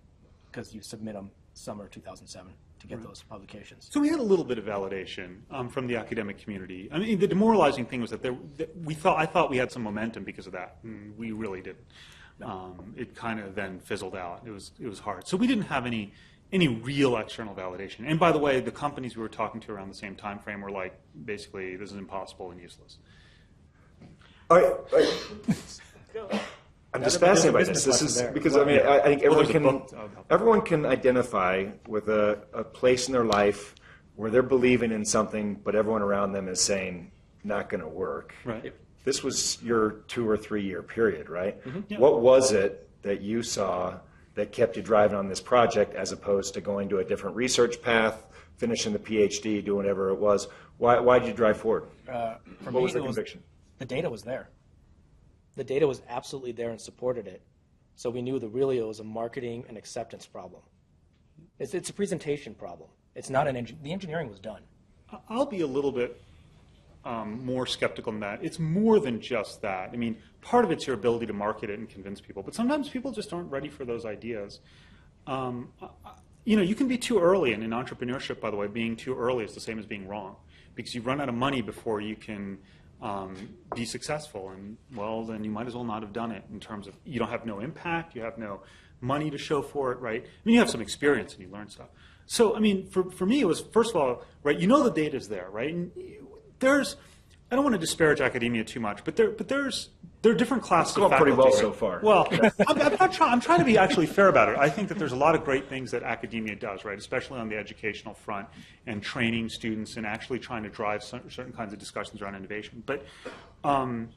because you submit them summer 2007 to get those publications. So we had a little bit of validation from the academic community. I mean, the demoralizing thing was that I thought we had some momentum because of that, and we really didn't. It kind of then fizzled out. It was hard. So we didn't have any real external validation. And by the way, the companies we were talking to around the same time frame were like, basically, this is impossible and useless. All right. I'm just fascinated by this. This is because I mean I think everyone can identify with a place in their life where they're believing in something, but everyone around them is saying not going to work. Right. This was your 2 or 3 year period, right? Mm-hmm. Yeah. What was it that you saw that kept you driving on this project as opposed to going to a different research path, finishing the PhD, doing whatever it was? Why did you drive forward? What was the conviction? The data was there. The data was absolutely there and supported it. So we knew that really it was a marketing and acceptance problem. It's a presentation problem. It's not the engineering was done. I'll be a little bit more skeptical than that. It's more than just that. I mean, part of it's your ability to market it and convince people, but sometimes people just aren't ready for those ideas. You can be too early, and in entrepreneurship, by the way, being too early is the same as being wrong, because you run out of money before you can be successful, and well, then you might as well not have done it in terms of you don't have no impact, you have no money to show for it, right? I mean, you have some experience and you learn stuff. So, I mean, for me, it was, first of all, right, the data's there, right? And I don't want to disparage academia too much, but there are different classes of faculty. It's going pretty well so far. Well, I'm trying to be actually fair about it. I think that there's a lot of great things that academia does, right, especially on the educational front and training students and actually trying to drive certain kinds of discussions around innovation. But and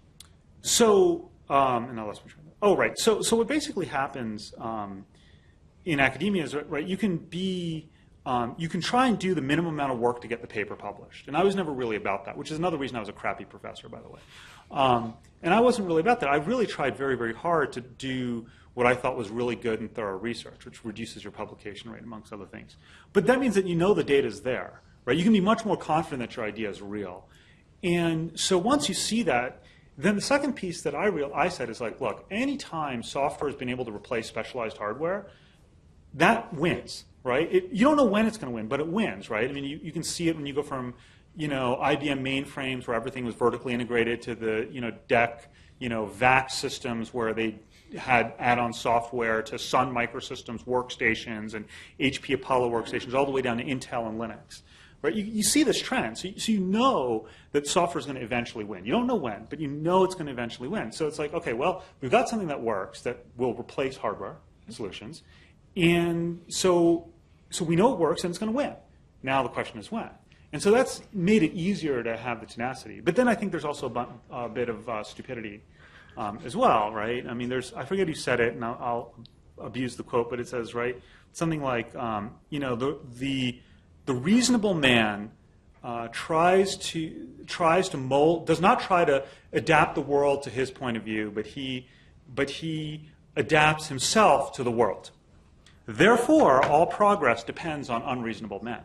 I lost my train. Oh, right. So what basically happens in academia is, right, you can try and do the minimum amount of work to get the paper published. And I was never really about that, which is another reason I was a crappy professor, by the way. And I wasn't really about that. I really tried very, very hard to do what I thought was really good and thorough research, which reduces your publication rate, amongst other things. But that means that the data is there, right? You can be much more confident that your idea is real. And so once you see that, then the second piece that I said is like, look, anytime software has been able to replace specialized hardware, that wins. Right? You don't know when it's going to win, but it wins, right? I mean, you can see it when you go from, IBM mainframes where everything was vertically integrated to the, DEC, VAX systems where they had add-on software to Sun Microsystems workstations and HP Apollo workstations all the way down to Intel and Linux, right? You see this trend, so you know that software is going to eventually win. You don't know when, but you know it's going to eventually win. So it's like, okay, well, we've got something that works that will replace hardware solutions. And so we know it works and it's going to win. Now the question is when. And so that's made it easier to have the tenacity. But then I think there's also a bit of stupidity as well, right? I mean, I forget who said it, and I'll abuse the quote, but it says, right, something like, the reasonable man tries to mold, does not try to adapt the world to his point of view, but he adapts himself to the world. Therefore, all progress depends on unreasonable men,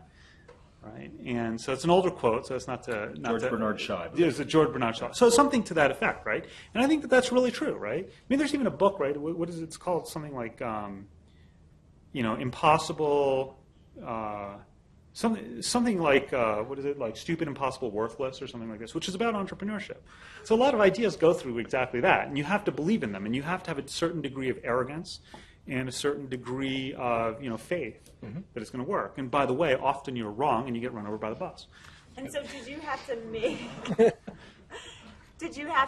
right? And so it's an older quote, so it's not George Bernard Shaw. It's a George Bernard Shaw. So something to that effect, right? And I think that that's really true, right? I mean, there's even a book, right? What is it? It's called something like, impossible, something like, what is it? Like stupid, impossible, worthless, or something like this, which is about entrepreneurship. So a lot of ideas go through exactly that, and you have to believe in them, and you have to have a certain degree of arrogance and a certain degree of faith that it's going to work. And by the way, often you're wrong and you get run over by the bus. And so did you have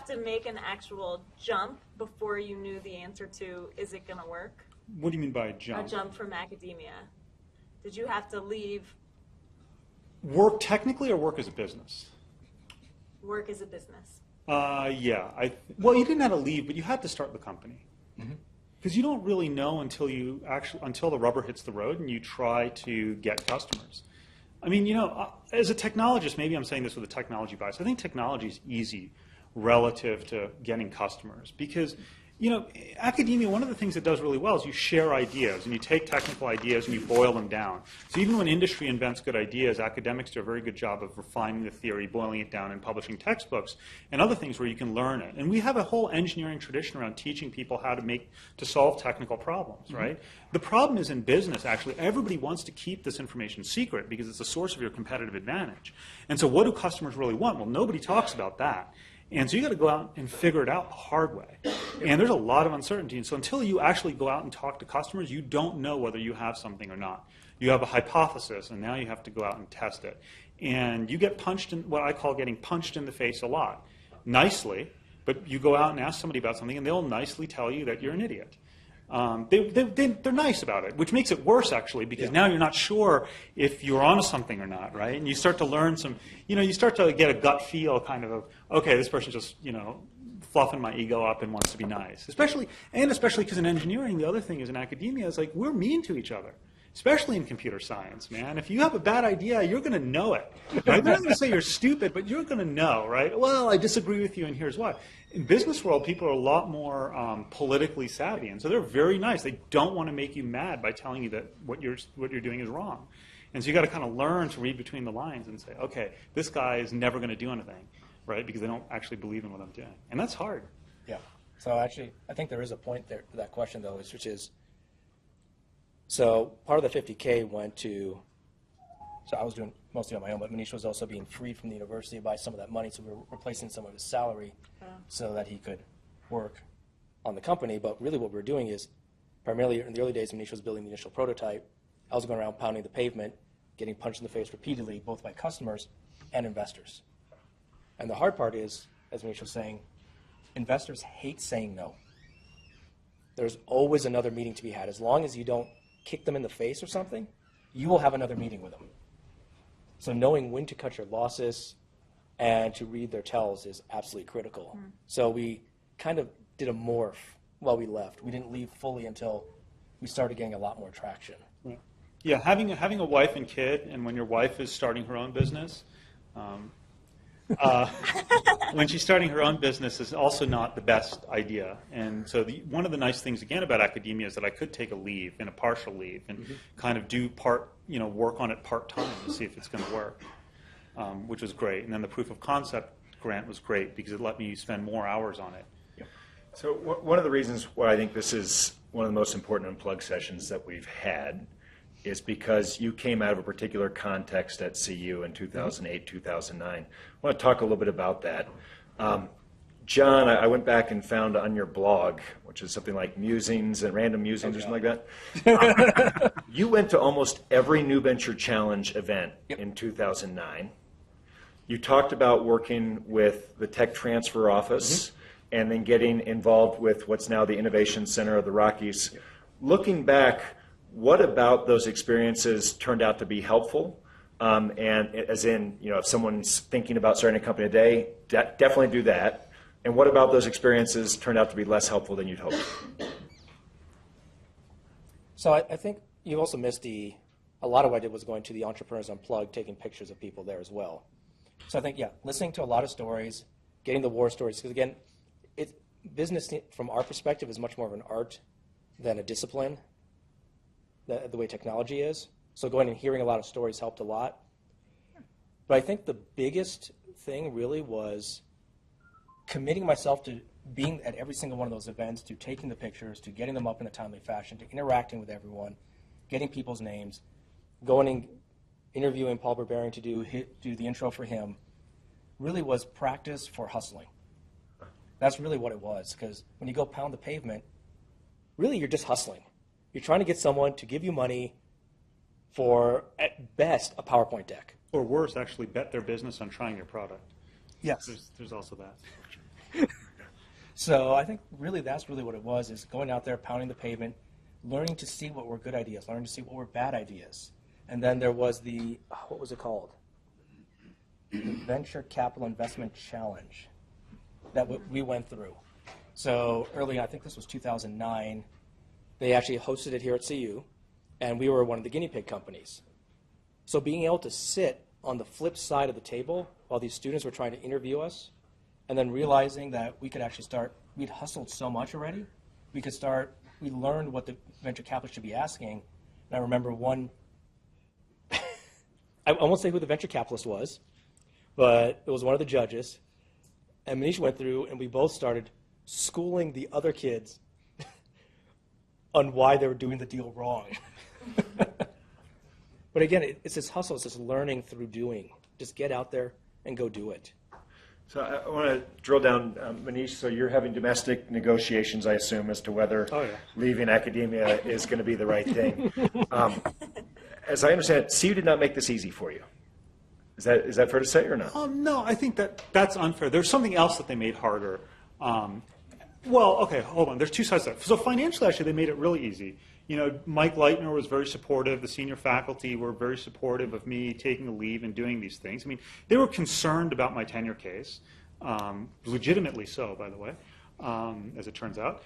to make an actual jump before you knew the answer to is it going to work? What do you mean by a jump? A jump from academia. Did you have to leave? Work technically or work as a business? Work as a business. Yeah. Well, you didn't have to leave, but you had to start the company. Because you don't really know until the rubber hits the road and you try to get customers. I mean, as a technologist, maybe I'm saying this with a technology bias. I think technology is easy relative to getting customers because you know, academia, one of the things it does really well is you share ideas, and you take technical ideas and you boil them down. So even when industry invents good ideas, academics do a very good job of refining the theory, boiling it down, and publishing textbooks and other things where you can learn it. And we have a whole engineering tradition around teaching people how to solve technical problems, right? The problem is in business, actually, everybody wants to keep this information secret because it's a source of your competitive advantage. And so what do customers really want? Well, nobody talks about that. And so you got to go out and figure it out the hard way. And there's a lot of uncertainty. And so until you actually go out and talk to customers, you don't know whether you have something or not. You have a hypothesis, and now you have to go out and test it. And you get punched in, what I call getting punched in the face a lot. Nicely, but you go out and ask somebody about something, and they'll nicely tell you that you're an idiot. They're nice about it, which makes it worse, actually, because now you're not sure if you're onto something or not, right? And you start to learn you start to get a gut feel kind of, okay, this person's just, fluffing my ego up and wants to be nice. Especially because in engineering, the other thing is in academia is like we're mean to each other. Especially in computer science, man. If you have a bad idea, you're going to know it. Right? They're not going to say you're stupid, but you're going to know, right? Well, I disagree with you, and here's why. In business world, people are a lot more politically savvy, and so they're very nice. They don't want to make you mad by telling you that what you're doing is wrong. And so you got to kind of learn to read between the lines and say, okay, this guy is never going to do anything, right? Because they don't actually believe in what I'm doing, and that's hard. Yeah. So actually, I think there is a point there to that question, though, which is. So part of the 50K went to, so I was doing mostly on my own, but Manish was also being freed from the university to buy some of that money, so we were replacing some of his salary so that he could work on the company. But really what we were doing is, primarily in the early days, Manish was building the initial prototype. I was going around pounding the pavement, getting punched in the face repeatedly, both by customers and investors. And the hard part is, as Manish was saying, investors hate saying no. There's always another meeting to be had. As long as you don't kick them in the face or something, you will have another meeting with them. So knowing when to cut your losses and to read their tells is absolutely critical. So we kind of did a morph while we left. We didn't leave fully until we started getting a lot more traction. Yeah, having a wife and kid, and when your wife is starting her own business, when she's starting her own business is also not the best idea. And so one of the nice things, again, about academia is that I could take a leave and a partial leave and kind of do work on it part-time to see if it's going to work, which was great. And then the proof of concept grant was great because it let me spend more hours on it. So one of the reasons why I think this is one of the most important Unplugged sessions that we've had is because you came out of a particular context at CU in 2008, 2009. I want to talk a little bit about that. John, I went back and found on your blog, which is something like Musings and Random Musings or something like that. You went to almost every New Venture Challenge event in 2009. You talked about working with the Tech Transfer Office and then getting involved with what's now the Innovation Center of the Rockies. Looking back, what about those experiences turned out to be helpful? And as in, if someone's thinking about starting a company today, definitely do that. And what about those experiences turned out to be less helpful than you'd hoped? So I think you also missed a lot of what I did was going to the Entrepreneurs Unplugged, taking pictures of people there as well. So I think, listening to a lot of stories, getting the war stories, because again, business from our perspective is much more of an art than a discipline, the way technology is. So going and hearing a lot of stories helped a lot. But I think the biggest thing really was committing myself to being at every single one of those events, to taking the pictures, to getting them up in a timely fashion, to interacting with everyone, getting people's names, going and interviewing Paul Berberian to do the intro for him, really was practice for hustling. That's really what it was, because when you go pound the pavement, really you're just hustling. You're trying to get someone to give you money for, at best, a PowerPoint deck. Or worse, actually bet their business on trying your product. Yes. There's also that. So I think really that's really what it was, is going out there, pounding the pavement, learning to see what were good ideas, learning to see what were bad ideas. And then there was the, what was it called? The Venture Capital Investment Challenge that we went through. So early, I think this was 2009, they actually hosted it here at CU, and we were one of the guinea pig companies. So being able to sit on the flip side of the table while these students were trying to interview us, and then realizing that we could actually start we'd hustled so much already, we learned what the venture capitalist should be asking. And I remember one, I won't say who the venture capitalist was, but it was one of the judges. And Manish went through, and we both started schooling the other kids on why they were doing the deal wrong. But again, it's this hustle, it's this learning through doing. Just get out there and go do it. So I want to drill down, Manish, so you're having domestic negotiations, I assume, as to whether leaving academia is going to be the right thing. As I understand it, CU did not make this easy for you. Is that fair to say or not? No, I think that's unfair. There's something else that they made harder. Well, okay, hold on. There's two sides to that. So financially, actually, they made it really easy. You know, Mike Leitner was very supportive. The senior faculty were very supportive of me taking a leave and doing these things. I mean, they were concerned about my tenure case, legitimately so, by the way, as it turns out.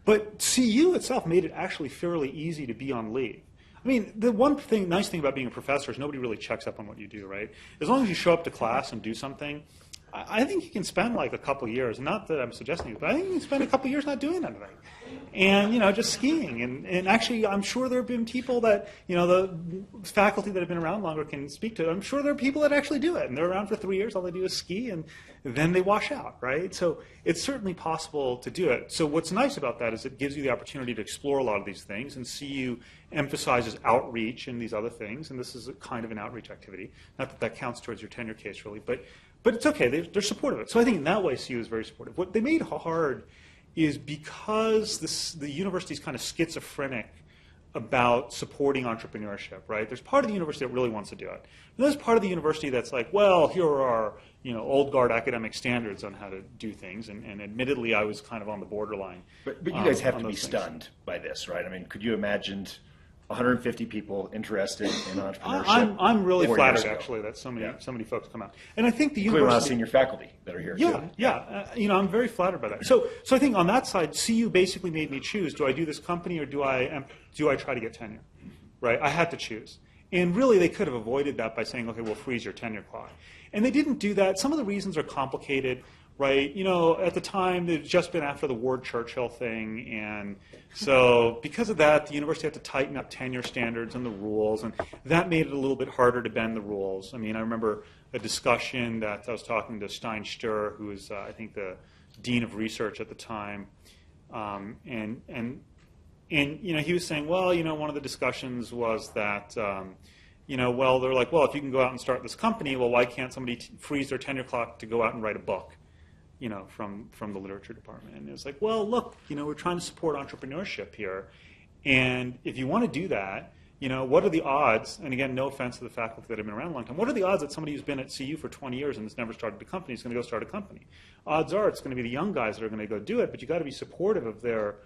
But CU itself made it actually fairly easy to be on leave. I mean, the nice thing about being a professor is nobody really checks up on what you do, right? As long as you show up to class and do something, I think you can spend like a couple years, not that I'm suggesting it, but I think you can spend a couple years not doing anything. And, you know, just skiing. And actually, I'm sure there have been people that, you know, the faculty that have been around longer can speak to it. I'm sure there are people that actually do it. And they're around for 3 years, all they do is ski, and then they wash out, right? So it's certainly possible to do it. So what's nice about that is it gives you the opportunity to explore a lot of these things, and CU emphasizes outreach and these other things, and this is a kind of an outreach activity. Not that that counts towards your tenure case, really, but it's okay. They're supportive of it. So I think in that way, CU is very supportive. What they made hard is because the university is kind of schizophrenic about supporting entrepreneurship, right? There's part of the university that really wants to do it. And there's part of the university that's like, well, here are our, you know, old guard academic standards on how to do things. And admittedly, I was kind of on the borderline. But you guys have to be stunned by this, right? I mean, could you imagine 150 people interested in entrepreneurship? I'm really 4 flattered, years ago? actually, that so many folks come out. And I think the Including a lot of university, senior faculty that are here, too. you know, I'm very flattered by that. So I think on that side, CU basically made me choose: do I do this company or do I try to get tenure? Right? I had to choose. And really, they could have avoided that by saying, okay, we'll freeze your tenure clock. And they didn't do that. Some of the reasons are complicated. Right, you know, at the time, it had just been after the Ward Churchill thing, and so because of that, the university had to tighten up tenure standards and the rules, and that made it a little bit harder to bend the rules. I mean, I remember a discussion that I was talking to Stein Sturr, who was, I think, the dean of research at the time, and you know, he was saying, well, you know, one of the discussions was that, you know, well, they're like, well, if you can go out and start this company, well, why can't somebody freeze their tenure clock to go out and write a book? You know, from the literature department. And it's like, well, look, you know, we're trying to support entrepreneurship here. And if you want to do that, you know, what are the odds, and again, no offense to the faculty that have been around a long time, what are the odds that somebody who's been at CU for 20 years and has never started a company is going to go start a company? Odds are it's going to be the young guys that are going to go do it, but you got to be supportive of their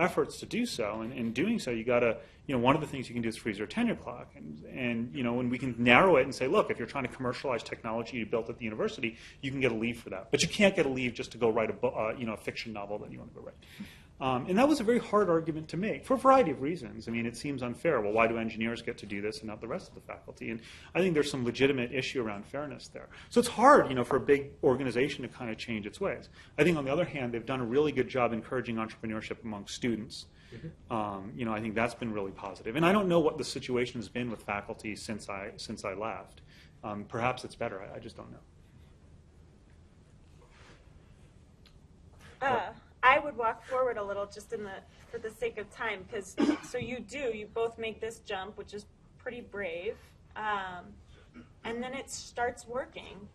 efforts to do so. And in doing so, you got to, you know, one of the things you can do is freeze their tenure clock. And you know, when we can narrow it and say, look, if you're trying to commercialize technology you built at the university, you can get a leave for that. But you can't get a leave just to go write you know, a fiction novel that you want to go write. And that was a very hard argument to make for a variety of reasons. I mean, it seems unfair. Well, why do engineers get to do this and not the rest of the faculty? And I think there's some legitimate issue around fairness there. So it's hard, you know, for a big organization to kind of change its ways. I think on the other hand, they've done a really good job encouraging entrepreneurship among students. You know, I think that's been really positive. And I don't know what the situation has been with faculty since I left. Perhaps it's better. I just don't know. I would walk forward a little just for the sake of time, because so you both make this jump, which is pretty brave, and then it starts working.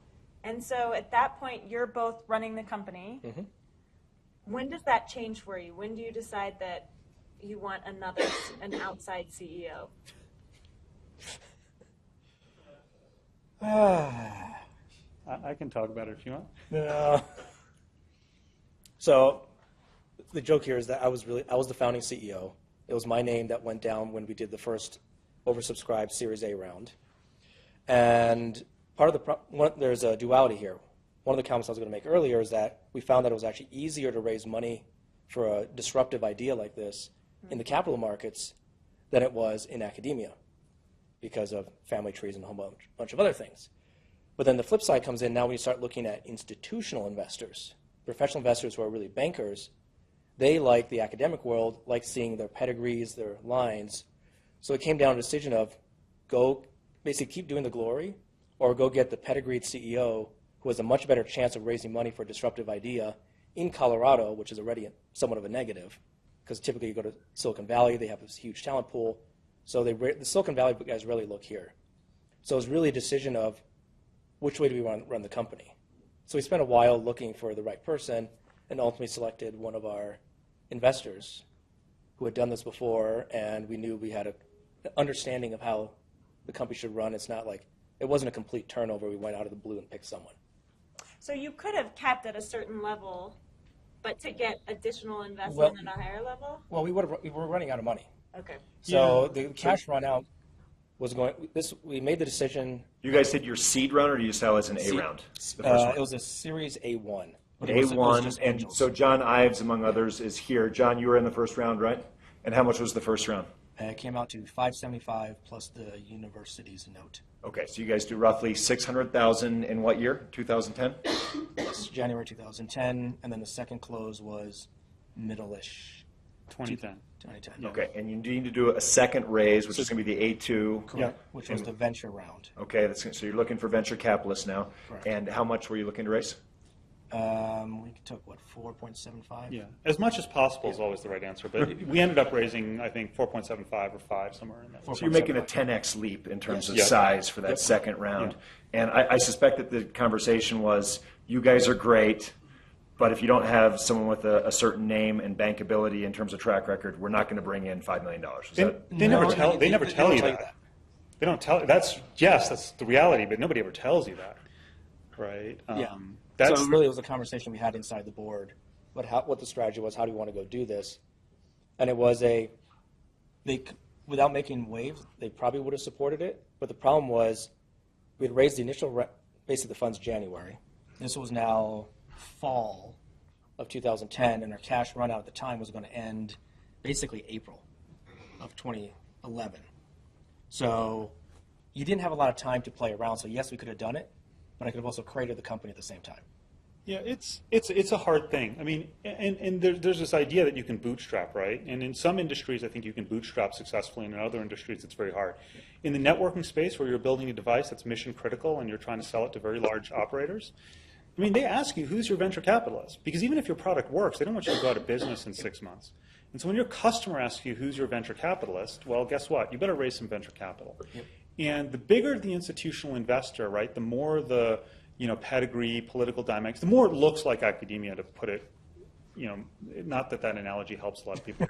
And so at that point, you're both running the company. Mm-hmm. When does that change for you? When do you decide that you want an outside CEO? I can talk about it if you want. No. So the joke here is that I was the founding CEO. It was my name that went down when we did the first oversubscribed Series A round. And part of there's a duality here. One of the comments I was going to make earlier is that we found that it was actually easier to raise money for a disruptive idea like this in the capital markets than it was in academia because of family trees and a whole bunch of other things. But then the flip side comes in now when you start looking at institutional investors, professional investors who are really bankers. They, like the academic world, like seeing their pedigrees, their lines. So it came down to a decision of go basically keep doing the glory or go get the pedigreed CEO who has a much better chance of raising money for a disruptive idea in Colorado, which is already somewhat of a negative, because typically you go to Silicon Valley, they have this huge talent pool. So the Silicon Valley guys really look here. So it was really a decision of which way do we want to run the company. So we spent a while looking for the right person and ultimately selected one of our investors who had done this before, and we knew we had an understanding of how the company should run. It's not like, it wasn't a complete turnover. We went out of the blue and picked someone. So you could have kept at a certain level, but to get additional investment at a higher level? Well, we were running out of money. Okay. So the cash run out was going, we made the decision. You guys did your seed round, or do you sell as an A round? The first one. It was a Series A1. A1, and so John Ives, among others, is here. John, you were in the first round, right? And how much was the first round? It came out to $575 plus the university's note. Okay, so you guys do roughly $600,000 in what year? 2010? Yes, January 2010, and then the second close was middle-ish. 2010. 2010. Yeah. Okay, and you need to do a second raise, which is going to be the A2. Correct, which was the venture round. Okay, so you're looking for venture capitalists now. Correct. And how much were you looking to raise? We took, 4.75? Yeah, as much as possible is always the right answer. But we ended up raising, I think, 4.75 or 5, somewhere in that. So you're making a 10x leap in terms of Yes. size for that second round. And I suspect that the conversation was, you guys are great, but if you don't have someone with a certain name and bankability in terms of track record, we're not going to bring in $5 million. They never tell you that. They don't tell. That's the reality, but nobody ever tells you that, right? Yeah. So really, it was a conversation we had inside the board, what the strategy was, how do we want to go do this, and it was without making waves, they probably would have supported it, but the problem was we had raised the initial basically the funds January. This was now fall of 2010, and our cash run out at the time was going to end basically April of 2011. So you didn't have a lot of time to play around. So yes, we could have done it, but I could have also created the company at the same time. Yeah, it's a hard thing. I mean, and there's this idea that you can bootstrap, right? And in some industries, I think you can bootstrap successfully, and in other industries, it's very hard. In the networking space, where you're building a device that's mission critical and you're trying to sell it to very large operators, I mean, they ask you, who's your venture capitalist? Because even if your product works, they don't want you to go out of business in 6 months. And so when your customer asks you, who's your venture capitalist, well, guess what? You better raise some venture capital. Yep. And the bigger the institutional investor, right, the more the pedigree, political dynamics, the more it looks like academia, to put it, not that analogy helps a lot of people,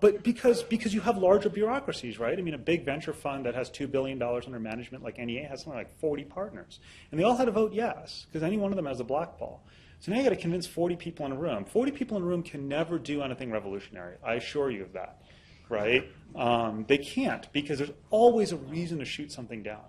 but because you have larger bureaucracies, right? I mean, a big venture fund that has $2 billion under management like NEA has something like 40 partners, and they all had to vote yes, because any one of them has a black ball. So now you got to convince 40 people in a room. 40 people in a room can never do anything revolutionary. I assure you of that, right? They can't, because there's always a reason to shoot something down.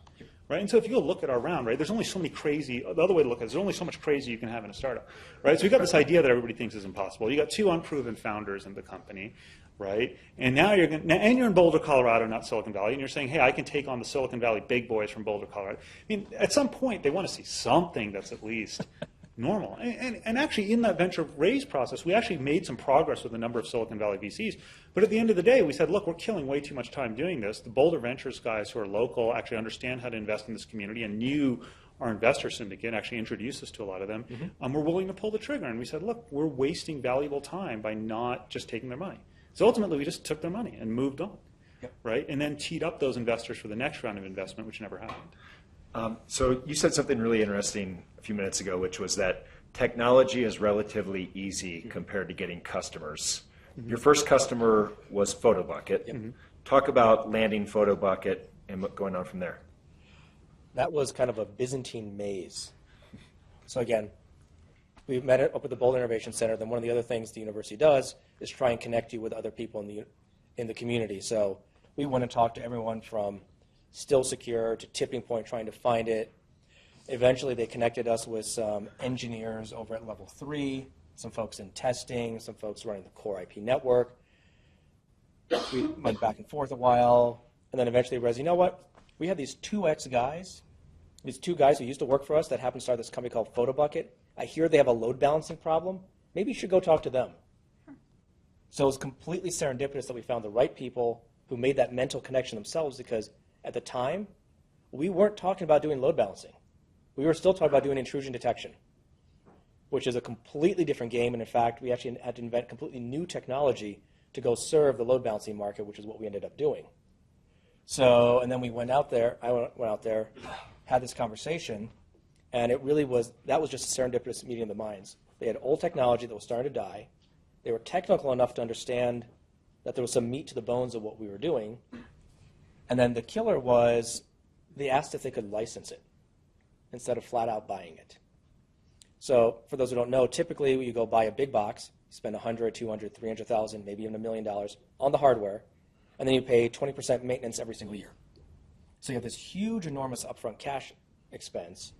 Right? And so if you go look at our round, right, there's only so many crazy, the other way to look at it is there's only so much crazy you can have in a startup. Right? So you've got this idea that everybody thinks is impossible. You got 2 unproven founders in the company, right? And now you're in Boulder, Colorado, not Silicon Valley, and you're saying, hey, I can take on the Silicon Valley big boys from Boulder, Colorado. I mean, at some point they want to see something that's at least normal. And actually in that venture raise process, we actually made some progress with a number of Silicon Valley VCs. But at the end of the day, we said, look, we're killing way too much time doing this. The Boulder Ventures guys who are local actually understand how to invest in this community and knew our investor syndicate, actually introduced us to a lot of them. Mm-hmm. We're willing to pull the trigger. And we said, look, we're wasting valuable time by not just taking their money. So ultimately, we just took their money and moved on. Yep. Right? And then teed up those investors for the next round of investment, which never happened. So you said something really interesting a few minutes ago, which was that technology is relatively easy compared to getting customers. Mm-hmm. Your first customer was PhotoBucket. Yep. Mm-hmm. Talk about landing PhotoBucket and what going on from there. That was kind of a Byzantine maze. So again, we met up at the Boulder Innovation Center. Then one of the other things the university does is try and connect you with other people in the community. So we went and talked to everyone from Still Secure to Tipping Point, trying to find it. Eventually, they connected us with some engineers over at Level 3, some folks in testing, some folks running the core IP network. We went back and forth a while, and then eventually we realized, you know what? We have these 2X guys these two guys who used to work for us that happen to start this company called PhotoBucket. I hear they have a load balancing problem. Maybe you should go talk to them. So it was completely serendipitous that we found the right people who made that mental connection themselves, because at the time, we weren't talking about doing load balancing. We were still talking about doing intrusion detection, which is a completely different game. And in fact, we actually had to invent completely new technology to go serve the load balancing market, which is what we ended up doing. So, and then we went out there, I went out there, had this conversation, and it really was, that was just a serendipitous meeting of the minds. They had old technology that was starting to die. They were technical enough to understand that there was some meat to the bones of what we were doing. And then the killer was, they asked if they could license it instead of flat out buying it. So for those who don't know, typically you go buy a big box, you spend 100, 200, 300,000, maybe even $1 million on the hardware, and then you pay 20% maintenance every single year. So you have this huge, enormous upfront cash expense,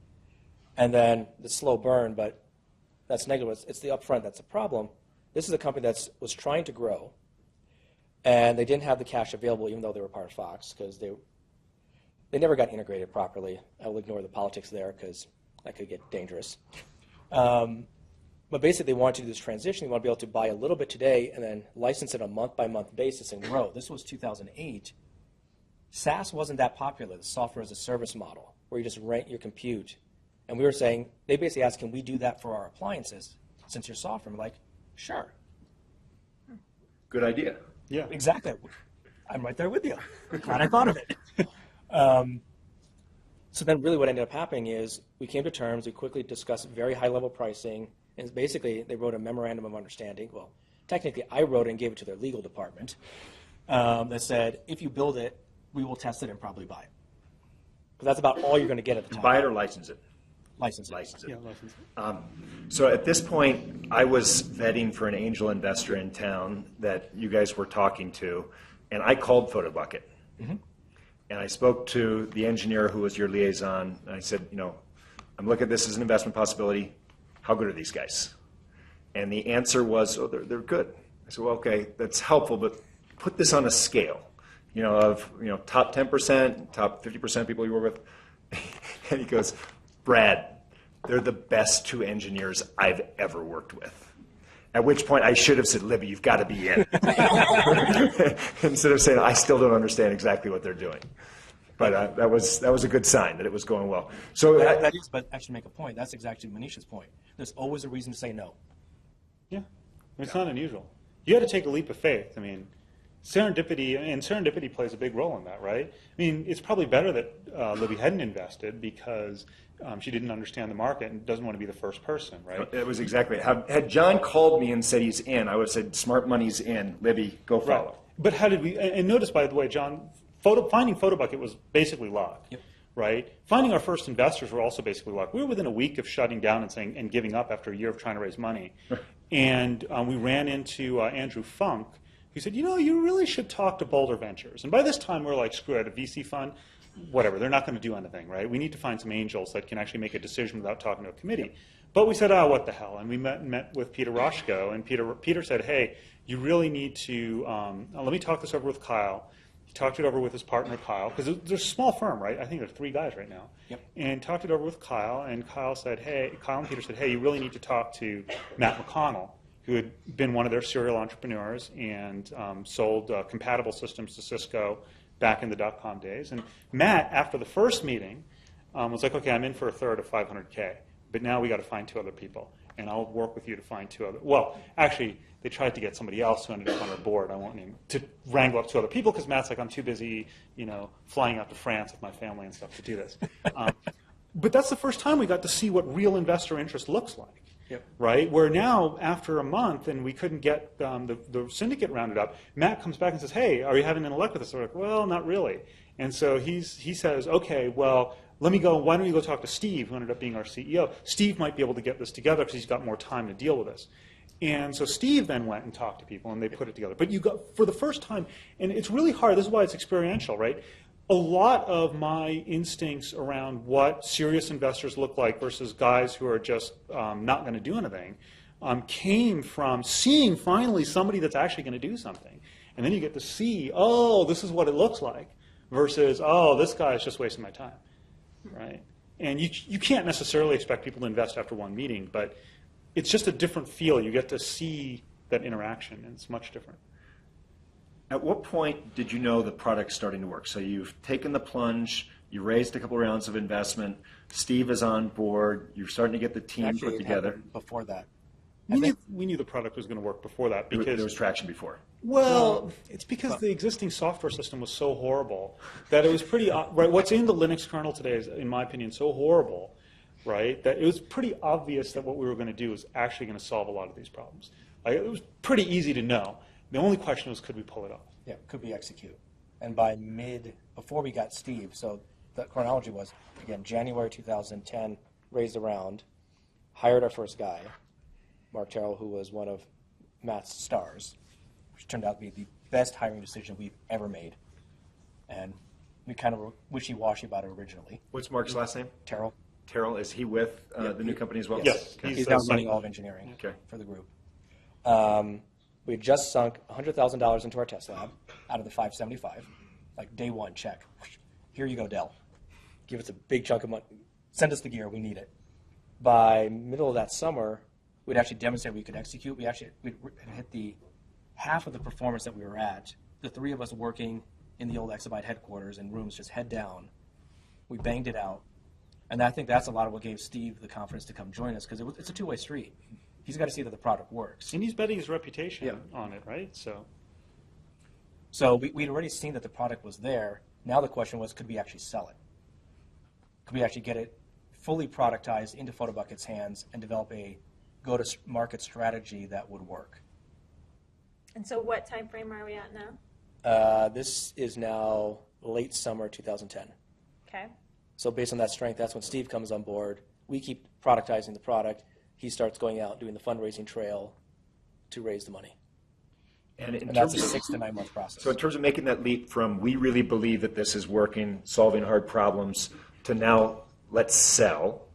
and then the slow burn, but that's negative. It's the upfront that's a problem. This is a company that was trying to grow, and they didn't have the cash available, even though they were part of Fox, because they never got integrated properly. I will ignore the politics there, because that could get dangerous. But basically, they wanted to do this transition. They want to be able to buy a little bit today and then license it on a month-by-month basis and grow. This was 2008. SaaS wasn't that popular, the software as a service model, where you just rent your compute. And we were saying, they basically asked, can we do that for our appliances since your software? And we're like, sure. Good idea. Yeah, exactly. I'm right there with you. Glad I thought of it. So then really what ended up happening is we came to terms, we quickly discussed very high-level pricing, and basically they wrote a memorandum of understanding. Well, technically I wrote it and gave it to their legal department that said, if you build it, we will test it and probably buy it. Because that's about all you're going to get at the time. Buy it or license it? License it. License it. Yeah, license it. So at this point, I was vetting for an angel investor in town that you guys were talking to, and I called PhotoBucket. Mm-hmm. And I spoke to the engineer who was your liaison, and I said, I'm looking at this as an investment possibility. How good are these guys? And the answer was, oh, they're good. I said, well, okay, that's helpful, but put this on a scale, of top 10%, top 50% people you work with. And he goes, Brad, they're the best two engineers I've ever worked with. At which point I should have said, Libby, you've got to be in. Instead of saying, I still don't understand exactly what they're doing. But that was a good sign that it was going well. So that is, but actually make a point. That's exactly Manish's point. There's always a reason to say no. Yeah, it's not unusual. You had to take a leap of faith. I mean, serendipity plays a big role in that, right? I mean, it's probably better that Libby hadn't invested because she didn't understand the market and doesn't want to be the first person, right? It was exactly. Had John called me and said he's in, I would have said, smart money's in. Libby, go follow. Right. But how did we, and notice, by the way, John, finding PhotoBucket was basically luck, yep. Right? Finding our first investors were also basically luck. We were within a week of shutting down and giving up after a year of trying to raise money. And we ran into Andrew Funk, who said, you really should talk to Boulder Ventures. And by this time, we're like, screw it, a VC fund, whatever, they're not going to do anything, right? We need to find some angels that can actually make a decision without talking to a committee. But we said, what the hell? And we met with Peter Roshko, and Peter said, hey, you really need to, let me talk this over with Kyle. He talked it over with his partner, Kyle, because there's a small firm, right? I think there's 3 guys right now. Yep. And talked it over with Kyle, and Kyle and Peter said, hey, you really need to talk to Matt McConnell, who had been one of their serial entrepreneurs and sold compatible systems to Cisco back in the dot-com days. And Matt, after the first meeting, was like, okay, I'm in for a third of $500K, but now we got to find 2 other people, and I'll work with you to find 2 other. Well, actually, they tried to get somebody else who ended up on our board. I won't name to wrangle up 2 other people because Matt's like, I'm too busy, flying out to France with my family and stuff to do this. But that's the first time we got to see what real investor interest looks like. Yep. Right? Where now, after a month, and we couldn't get the syndicate rounded up, Matt comes back and says, hey, are you having an elect with us? We're like, well, not really. And so he says, okay, well, why don't you go talk to Steve, who ended up being our CEO. Steve might be able to get this together because he's got more time to deal with this. And so Steve then went and talked to people, and they put it together. But you got, for the first time, and it's really hard, this is why it's experiential, right? A lot of my instincts around what serious investors look like versus guys who are just not going to do anything came from seeing finally somebody that's actually going to do something. And then you get to see, oh, this is what it looks like, versus, oh, this guy is just wasting my time, right? And you can't necessarily expect people to invest after one meeting, but it's just a different feel. You get to see that interaction, and it's much different. At what point did you know the product's starting to work? So you've taken the plunge, you raised a couple rounds of investment, Steve is on board, you're starting to get the team Actually, put it together. happened before that. We knew the product was going to work before that because There was traction before. Well, it's because the existing software system was so horrible that it was pretty, right, what's in the Linux kernel today is, in my opinion, so horrible, right, that it was pretty obvious that what we were going to do was actually going to solve a lot of these problems. Like, it was pretty easy to know. The only question was, could we pull it off? Yeah, could we execute? And by before we got Steve, so the chronology was, again, January 2010, raised a round, hired our first guy, Mark Terrell, who was one of Matt's stars, which turned out to be the best hiring decision we've ever made. And we kind of were wishy-washy about it originally. What's Mark's last name? Terrell. Terrell, is he with the new company as well? Yes. Okay. He's now running all of engineering for the group. We had just sunk $100,000 into our test lab out of the 575. Like day one, check. Here you go, Dell. Give us a big chunk of money. Send us the gear. We need it. By middle of that summer, we'd actually demonstrated we could execute. We hit the half of the performance that we were at. The three of us working in the old Exabyte headquarters in rooms just head down. We banged it out. And I think that's a lot of what gave Steve the confidence to come join us, because it's a two-way street. He's got to see that the product works. And he's betting his reputation on it, right? So we'd already seen that the product was there. Now the question was, could we actually sell it? Could we actually get it fully productized into PhotoBucket's hands and develop a go-to-market strategy that would work? And so what time frame are we at now? This is now late summer 2010. Okay. So based on that strength, that's when Steve comes on board. We keep productizing the product. He starts going out doing the fundraising trail to raise the money. And that's a 6 to 9 month process. So in terms of making that leap from we really believe that this is working, solving hard problems, to now let's sell,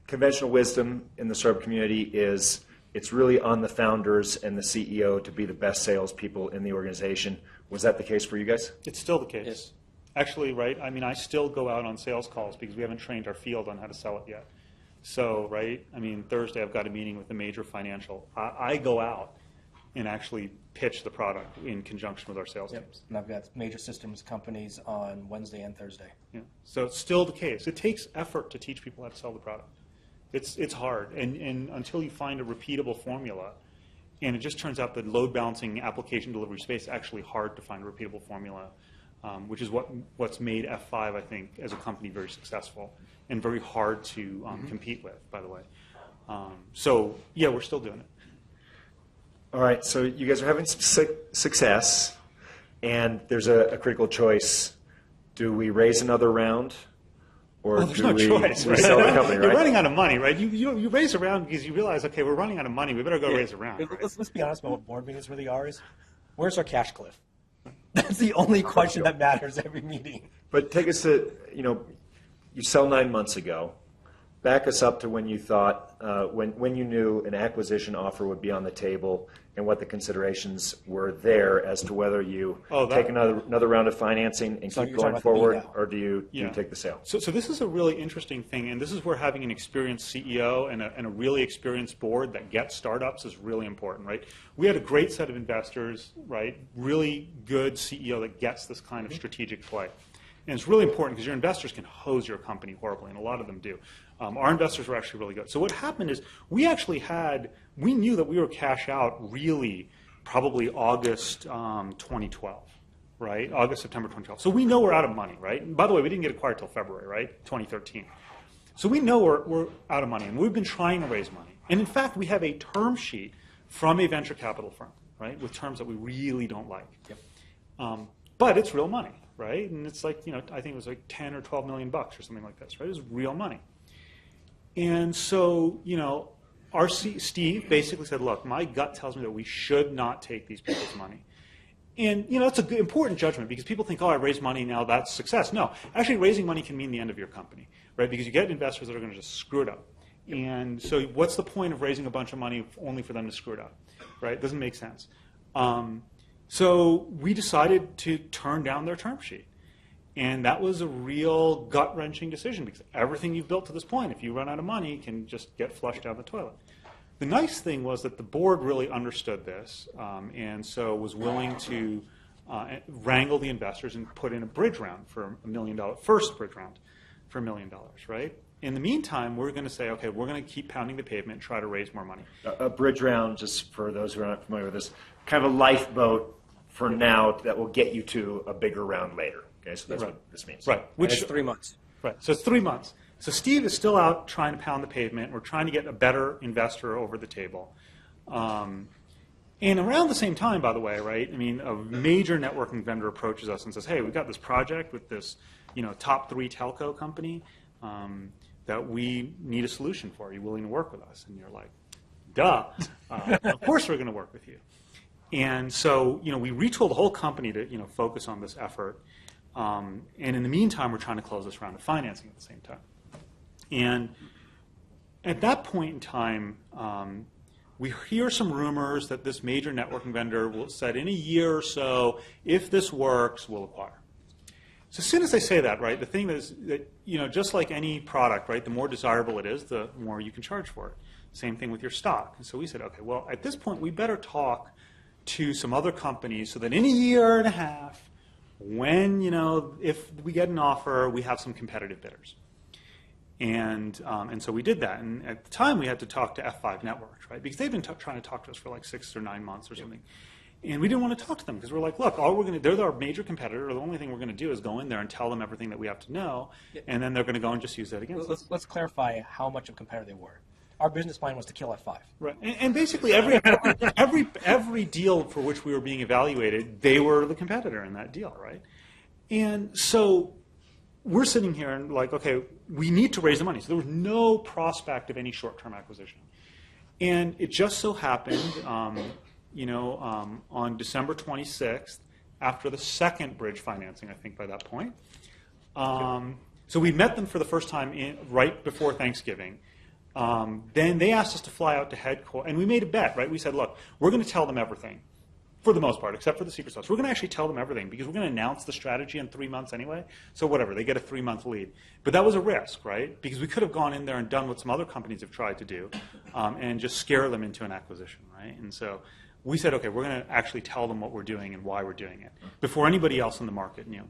conventional wisdom in the startup community is it's really on the founders and the CEO to be the best salespeople in the organization. Was that the case for you guys? It's still the case. Yes. Actually, right, I mean, I still go out on sales calls because we haven't trained our field on how to sell it yet. So, right, I mean, Thursday I've got a meeting with a major financial. I go out and actually pitch the product in conjunction with our sales teams. And I've got major systems companies on Wednesday and Thursday. Yeah. So it's still the case. It takes effort to teach people how to sell the product. It's hard, and until you find a repeatable formula, and it just turns out that load balancing application delivery space is actually hard to find a repeatable formula, which is what's made F5, I think, as a company very successful and very hard to compete with, by the way. So yeah, we're still doing it. All right, so you guys are having some success, and there's a critical choice. Do we raise another round? Or Well, there's no choice, right? sell the company, You're right? running out of money, right? You raise a round because you realize, okay, we're running out of money. We better go raise a round. Right? Let's be honest about what board meetings really are. Where's our cash cliff? That's the only question that matters every meeting. But take us to, you sell 9 months ago. Back us up to when you thought, when you knew an acquisition offer would be on the table and what the considerations were there as to whether you take another round of financing and keep going forward, or do you take the sale? So this is a really interesting thing, and this is where having an experienced CEO and a really experienced board that gets startups is really important, right? We had a great set of investors, right? Really good CEO that gets this kind of strategic play. And it's really important because your investors can hose your company horribly, and a lot of them do. Our investors were actually really good. So what happened is we knew that we were cash out really probably August 2012, right? August, September 2012. So we know we're out of money, right? And by the way, we didn't get acquired till February, right? 2013. So we know we're out of money, and we've been trying to raise money. And in fact, we have a term sheet from a venture capital firm, right, with terms that we really don't like. Yep. But it's real money, right? And it's like, I think it was like 10 or 12 million bucks or something like this, right? It was real money. And so, our Steve basically said, look, my gut tells me that we should not take these people's money. And, it's an important judgment because people think, I raised money, now that's success. No, actually raising money can mean the end of your company, right? Because you get investors that are going to just screw it up. And so what's the point of raising a bunch of money only for them to screw it up, right? It doesn't make sense. So we decided to turn down their term sheet. And that was a real gut-wrenching decision because everything you've built to this point, if you run out of money, can just get flushed down the toilet. The nice thing was that the board really understood this and so was willing to wrangle the investors and put in a bridge round for $1 million, first bridge round for $1 million, right? In the meantime, we're going to say, okay, we're going to keep pounding the pavement and try to raise more money. A bridge round, just for those who are not familiar with this, kind of a lifeboat for now that will get you to a bigger round later. Okay, so that's what this means. Right. Which is 3 months. Right. So it's 3 months. So Steve is still out trying to pound the pavement. We're trying to get a better investor over the table. And around the same time, by the way, right, I mean, a major networking vendor approaches us and says, hey, we've got this project with this, top 3 telco company that we need a solution for. Are you willing to work with us? And you're like, duh. Of course we're going to work with you. And so, we retooled the whole company to, focus on this effort. And in the meantime, we're trying to close this round of financing at the same time. And at that point in time, we hear some rumors that this major networking vendor will said in a year or so, if this works, we'll acquire. So as soon as they say that, right, the thing is that, just like any product, right, the more desirable it is, the more you can charge for it. Same thing with your stock. And so we said, okay, well, at this point, we better talk to some other companies so that in a year and a half, when, if we get an offer, we have some competitive bidders. And so we did that. And at the time, we had to talk to F5 Networks, right? Because they've been trying to talk to us for like 6 or 9 months or something. And we didn't want to talk to them because we're like, look, they're our major competitor. The only thing we're going to do is go in there and tell them everything that we have to know. And then they're going to go and just use that against us. Let's clarify how much of a competitor they were. Our business plan was to kill F5. Right. And basically every deal for which we were being evaluated, they were the competitor in that deal, right? And so we're sitting here and like, okay, we need to raise the money. So there was no prospect of any short-term acquisition. And it just so happened, on December 26th, after the second bridge financing, I think by that point. So we met them for the first time right before Thanksgiving. Then they asked us to fly out to headquarters, and we made a bet, right? We said, look, we're going to tell them everything, for the most part, except for the secret sauce. We're going to actually tell them everything because we're going to announce the strategy in 3 months anyway. So whatever, they get a 3-month lead. But that was a risk, right? Because we could have gone in there and done what some other companies have tried to do and just scare them into an acquisition, right? And so we said, okay, we're going to actually tell them what we're doing and why we're doing it before anybody else in the market knew.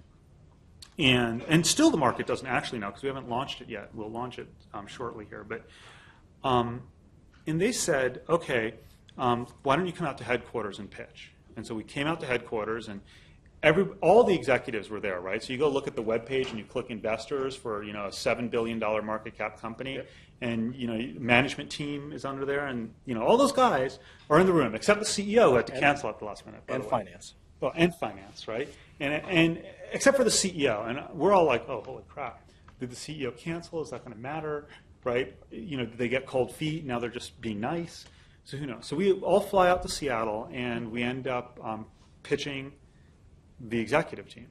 And still the market doesn't actually know because we haven't launched it yet. We'll launch it shortly here. But and they said, okay, why don't you come out to headquarters and pitch? And so we came out to headquarters, and all the executives were there, right? So you go look at the webpage and you click investors for a $7 billion market cap company, and management team is under there, and all those guys are in the room except the CEO who had to cancel at the last minute. And finance. Well, and finance, right? And except for the CEO, and we're all like, oh, holy crap! Did the CEO cancel? Is that going to matter? Right? Did they get cold feet? Now they're just being nice. So who knows? So we all fly out to Seattle, and we end up pitching the executive team.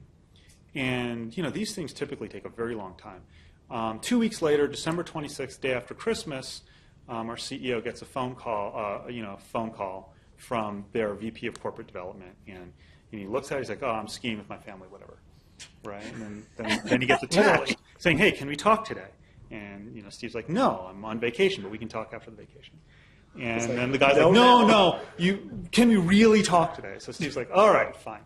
And these things typically take a very long time. 2 weeks later, December 26th, day after Christmas, our CEO gets a phone call, from their VP of Corporate Development, and he looks at it. He's like, "Oh, I'm skiing with my family, whatever." Right? And then he gets a text saying, "Hey, can we talk today?" And Steve's like, "No, I'm on vacation, but we can talk after the vacation." And then the guy's like, no, can we really talk today? So Steve's like, all right, fine.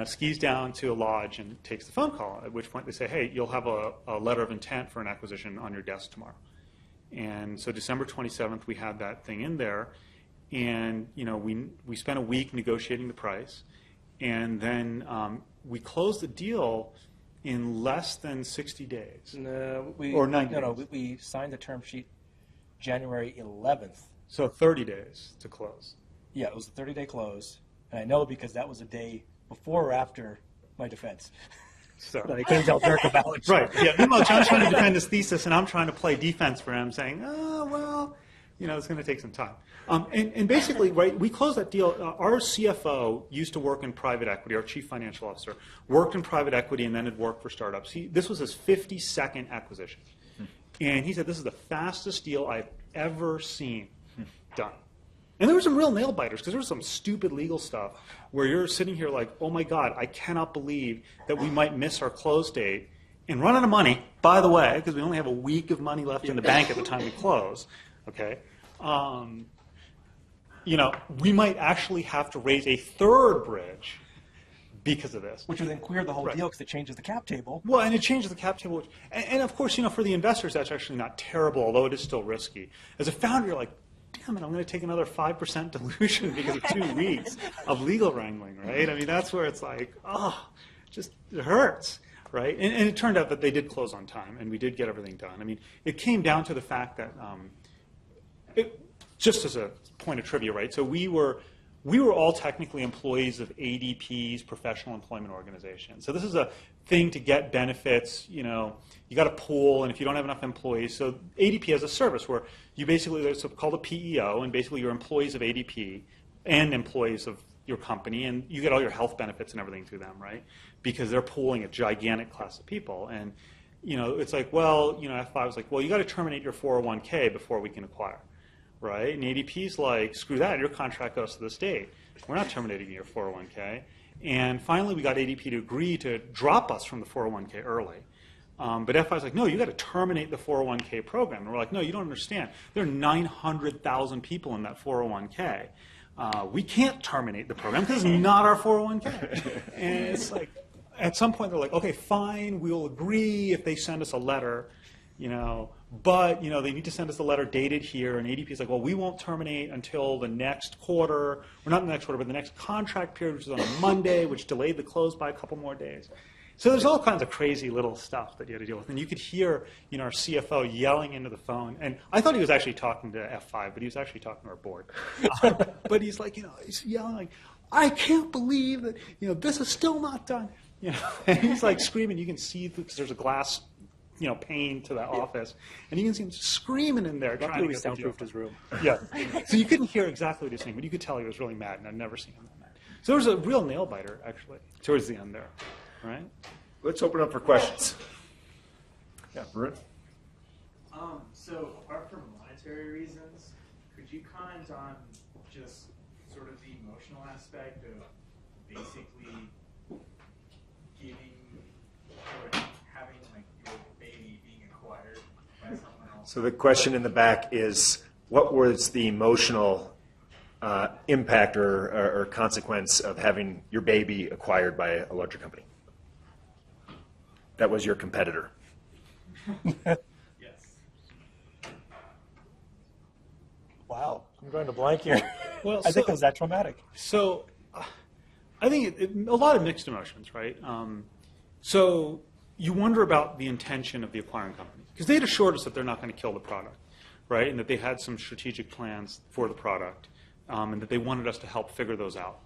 Skis down to a lodge and takes the phone call, at which point they say, hey, you'll have a letter of intent for an acquisition on your desk tomorrow. And so December 27th, we had that thing in there. And, we spent a week negotiating the price. And then we closed the deal in less than 60 days. Or 90 days. No, we signed the term sheet January 11th. So 30 days to close. Yeah, it was a 30-day close, and I know because that was a day before or after my defense. So I couldn't tell Dirk about it. Right. Yeah. Meanwhile, John's trying to defend his thesis, and I'm trying to play defense for him, saying, "Oh, well, it's going to take some time." And basically, right, we closed that deal. Our CFO used to work in private equity. Our chief financial officer worked in private equity and then had worked for startups. This was his 52nd acquisition, and he said, "This is the fastest deal I've ever seen done." And there were some real nail biters, because there was some stupid legal stuff where you're sitting here like, oh my God, I cannot believe that we might miss our close date and run out of money, by the way, because we only have a week of money left in the bank at the time we close, okay? We might actually have to raise a third bridge because of this. Which would then queer the whole deal because it changes the cap table. Well, and it changes the cap table. And of course, for the investors, that's actually not terrible, although it is still risky. As a founder, you're like, damn it, I'm going to take another 5% dilution because of 2 weeks of legal wrangling, right? I mean, that's where it's like, it hurts, right? And it turned out that they did close on time, and we did get everything done. I mean, it came down to the fact that, just as a point of trivia, right? So we were all technically employees of ADP's professional employment organization. So this is a thing to get benefits. You got a pool, and if you don't have enough employees, so ADP has a service where you basically, there's called a PEO, and basically you're employees of ADP and employees of your company, and you get all your health benefits and everything through them, right? Because they're pooling a gigantic class of people. And, it's like, well, F5 was like, well, you got to terminate your 401k before we can acquire. Right? And ADP's like, screw that, your contract goes to the state. We're not terminating your 401k. And finally, we got ADP to agree to drop us from the 401k early. But F5's like, no, you got to terminate the 401k program. And we're like, no, you don't understand. There are 900,000 people in that 401k. We can't terminate the program because it's not our 401k. And it's like, at some point, they're like, okay, fine, we'll agree if they send us a letter, but they need to send us a letter dated here, and ADP is like, well, we won't terminate until the next quarter, or not the next quarter, but the next contract period, which is on a Monday, which delayed the close by a couple more days. So there's all kinds of crazy little stuff that you had to deal with, and you could hear, our CFO yelling into the phone, and I thought he was actually talking to F5, but he was actually talking to our board. But he's like, he's yelling, like, I can't believe that, this is still not done. And he's like screaming. You can see because there's a glass pane to that office, and you can see him screaming in there. Luckily, we soundproofed his room. Yeah, so you couldn't hear exactly what he was saying, but you could tell he was really mad, and I'd never seen him that mad. So there was a real nail biter actually towards the end there, right? Let's open up for questions. Yeah, Brent. So apart from monetary reasons, could you comment on just sort of the emotional aspect of basically giving or having like your baby being acquired by someone else? So the question in the back is, what was the emotional impact or consequence of having your baby acquired by a larger company? That was your competitor. Yes. Wow, I'm going to blank here. Well, I think it was that traumatic. So I think a lot of mixed emotions, right? So you wonder about the intention of the acquiring company, because they had assured us that they're not going to kill the product, right? And that they had some strategic plans for the product, and that they wanted us to help figure those out,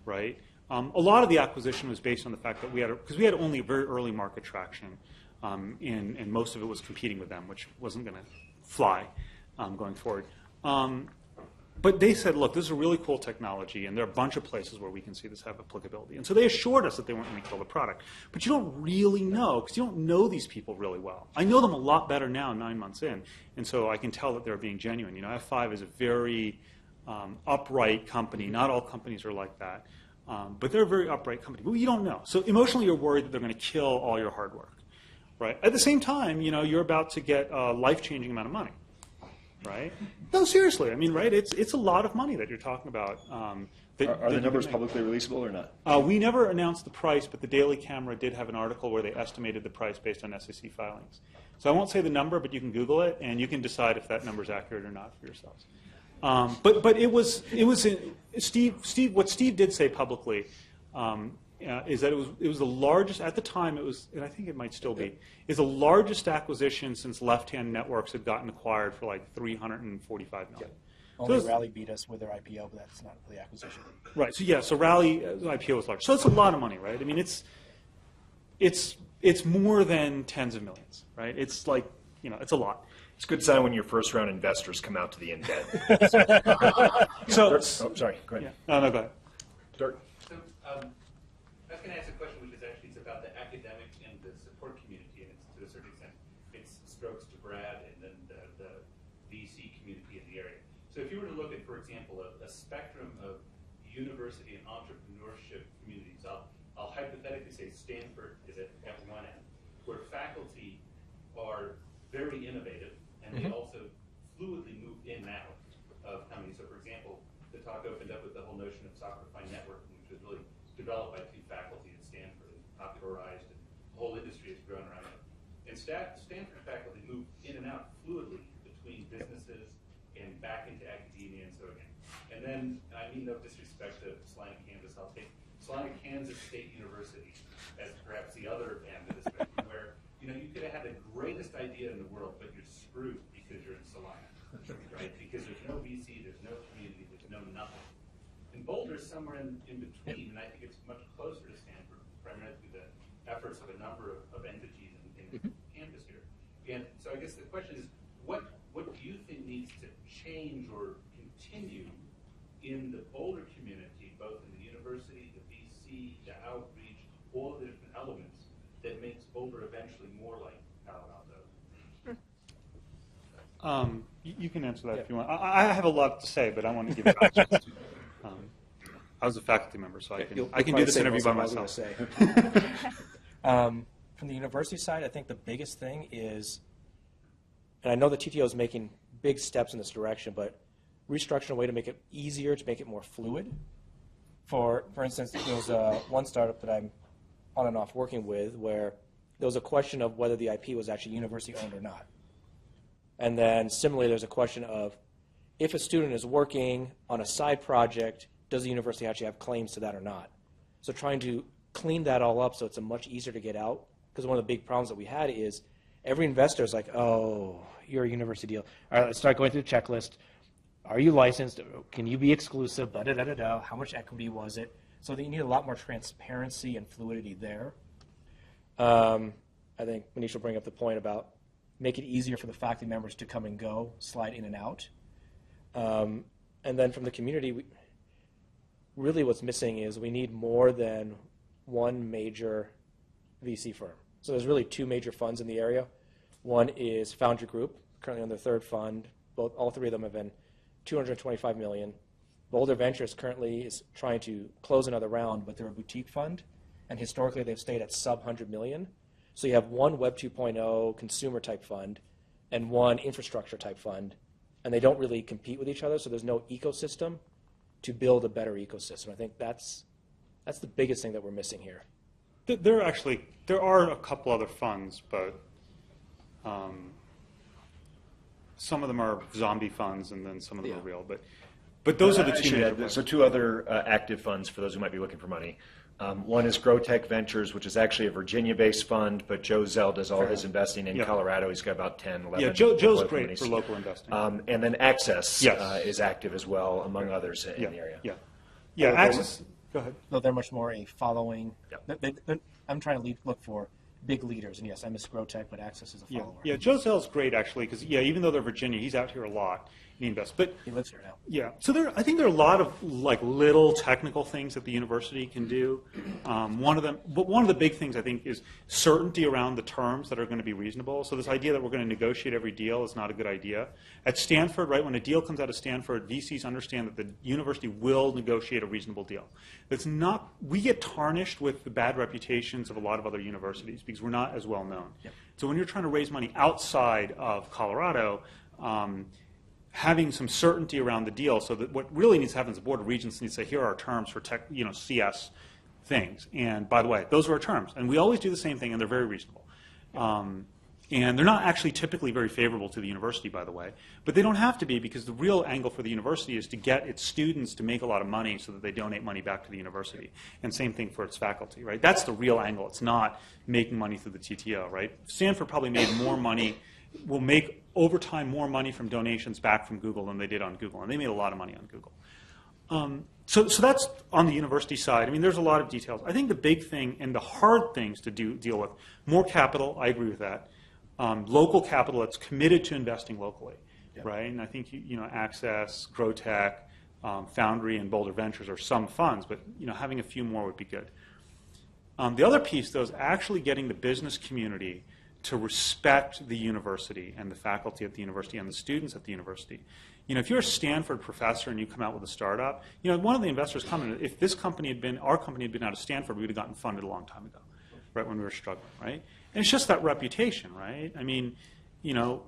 right? A lot of the acquisition was based on the fact that because we had only very early market traction, and most of it was competing with them, which wasn't going to fly going forward. But they said, look, this is a really cool technology, and there are a bunch of places where we can see this have applicability. And so they assured us that they weren't going to kill the product. But you don't really know, because you don't know these people really well. I know them a lot better now, 9 months in, and so I can tell that they're being genuine. F5 is a very upright company. Not all companies are like that. But they're a very upright company. But you don't know. So emotionally, you're worried that they're going to kill all your hard work, right? At the same time, you're about to get a life-changing amount of money, right? No, seriously. I mean, right? It's a lot of money that you're talking about. Are the numbers publicly releasable or not? We never announced the price, but the Daily Camera did have an article where they estimated the price based on SEC filings. So I won't say the number, but you can Google it, and you can decide if that number is accurate or not for yourselves. But it was Steve. What Steve did say publicly is that it was the largest at the time. It was, and I think it might still be, is the largest acquisition since Left Hand Networks had gotten acquired for like $345 million. Only Rally beat us with their IPO, but that's not really acquisition. Right. So yeah. So Rally IPO was large. So it's a lot of money, right? I mean, it's more than tens of millions, right? It's like it's a lot. It's a good sign when your first round investors come out to the embed. So, sorry, go ahead. Yeah. No, go ahead. Dirk. So I was going to ask a question, which is actually it's about the academic and the support community, and it's to a certain extent, it's strokes to Brad and then the VC community in the area. So if you were to look at, for example, a spectrum of university and entrepreneurship communities, I'll hypothetically say Stanford is at one end, where faculty are very innovative, and they also fluidly move in and out of companies. So for example, the talk opened up with the whole notion of software-defined networking, which was really developed by 2 faculty at Stanford and popularized, and the whole industry has grown around it. And Stanford faculty move in and out fluidly between businesses and back into academia and so again. And then, I mean no disrespect to Salina, Kansas, I'll take Salina, Kansas State University as perhaps the other end of the spectrum, where you could have had the greatest idea in the world, but you're screwed because you're in Salina, right? Because there's no VC, there's no community, there's no nothing. And Boulder is somewhere in between, and I think it's much closer to Stanford, primarily through the efforts of a number of entities in the campus here. And so I guess the question is, what do you think needs to change or continue in the Boulder community, both in the university, the VC, the outreach, all of the different elements that makes Boulder eventually more like Palo Alto? You can answer that if you want. I have a lot to say, but I want to give you a chance. I was a faculty member, so I can do this interview by myself. From the university side, I think the biggest thing is, and I know the TTO is making big steps in this direction, but restructuring a way to make it easier, to make it more fluid. For instance, there was one startup that I'm on and off working with where there was a question of whether the IP was actually university owned or not. And then similarly, there's a question of if a student is working on a side project, does the university actually have claims to that or not? So trying to clean that all up so it's a much easier to get out, because one of the big problems that we had is every investor is like, oh, you're a university deal. All right, let's start going through the checklist. Are you licensed? Can you be exclusive? Da-da-da-da-da. How much equity was it? So that you need a lot more transparency and fluidity there. I think Manish will bring up the point about make it easier for the faculty members to come and go, slide in and out. And then from the community, really what's missing is we need more than one major VC firm. So there's really 2 major funds in the area. One is Foundry Group, currently on their 3rd fund. All 3 of them have been $225 million. Boulder Ventures currently is trying to close another round, but they're a boutique fund, and historically they've stayed at sub $100 million. So you have one Web 2.0 consumer type fund and one infrastructure type fund, and they don't really compete with each other, so there's no ecosystem to build a better ecosystem. I think that's the biggest thing that we're missing here. There are a couple other funds, but some of them are zombie funds, and then some of them are real. But those are the 2 major ones. So 2 other active funds for those who might be looking for money. One is GrowTech Ventures, which is actually a Virginia-based fund, but Joe Zell does all his investing in Colorado. He's got about 10, 11. Yeah, Joe's great for local investing. And then Access is active as well, among others in the area. Yeah, Access. Go ahead. No, they're much more a following. I'm trying to look for big leaders, and yes, I miss GrowTech, but Access is a follower. Yeah, Joe Zell's great actually, because even though they're Virginia, he's out here a lot. He invests, but he lives here now. Yeah, so I think there are a lot of little technical things that the university can do. One of the big things I think is certainty around the terms that are going to be reasonable. So this idea that we're going to negotiate every deal is not a good idea. At Stanford, right, when a deal comes out of Stanford, VCs understand that the university will negotiate a reasonable deal. It's not. We get tarnished with the bad reputations of a lot of other universities because we're not as well known. Yep. So when you're trying to raise money outside of Colorado. Having some certainty around the deal, so that what really needs to happen is the Board of Regents needs to say, here are our terms for CS things. And by the way, those are our terms. And we always do the same thing, and they're very reasonable. And they're not actually typically very favorable to the university, by the way. But they don't have to be, because the real angle for the university is to get its students to make a lot of money so that they donate money back to the university. And same thing for its faculty, right? That's the real angle. It's not making money through the TTO, right? Stanford probably made more money, will make over time more money from donations back from Google than they did on Google. And they made a lot of money on Google. So that's on the university side. I mean, there's a lot of details. I think the big thing and the hard things to deal with, more capital, I agree with that. Local capital that's committed to investing locally, right? And I think Access, GrowTech, Foundry, and Boulder Ventures are some funds, but having a few more would be good. The other piece, though, is actually getting the business community to respect the university and the faculty at the university and the students at the university. If you're a Stanford professor and you come out with a startup, one of the investors commented, if this company had been, our company had been out of Stanford, we would have gotten funded a long time ago, right, when we were struggling, right? And it's just that reputation, right? I mean,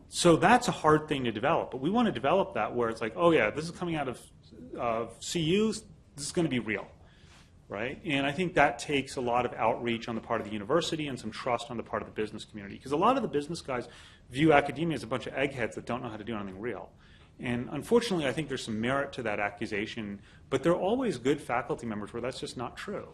so that's a hard thing to develop, but we want to develop that where it's like, oh yeah, this is coming out of CUs, this is going to be real, right? And I think that takes a lot of outreach on the part of the university and some trust on the part of the business community, because a lot of the business guys view academia as a bunch of eggheads that don't know how to do anything real. And unfortunately, I think there's some merit to that accusation, but there are always good faculty members where that's just not true.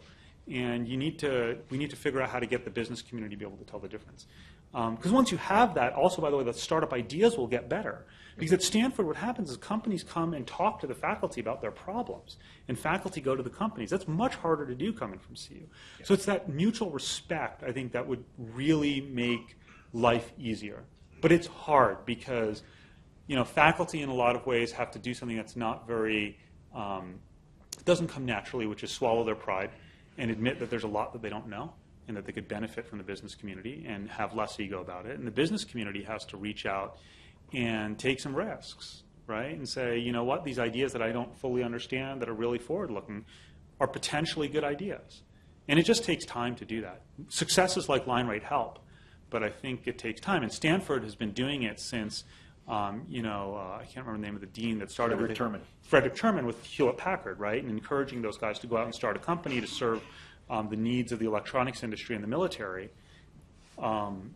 And we need to figure out how to get the business community to be able to tell the difference. Because once you have that, also, by the way, the startup ideas will get better. Because at Stanford, what happens is companies come and talk to the faculty about their problems, and faculty go to the companies. That's much harder to do coming from CU. Yeah. So it's that mutual respect, I think, that would really make life easier. But it's hard because faculty in a lot of ways have to do something that's not very, doesn't come naturally, which is swallow their pride and admit that there's a lot that they don't know and that they could benefit from the business community and have less ego about it. And the business community has to reach out and take some risks, right? And say, you know what, these ideas that I don't fully understand that are really forward-looking are potentially good ideas. And it just takes time to do that. Successes like LineRate help, but I think it takes time. And Stanford has been doing it since I can't remember the name of the dean that started Frederick Terman with Hewlett-Packard, right? And encouraging those guys to go out and start a company to serve the needs of the electronics industry and the military. And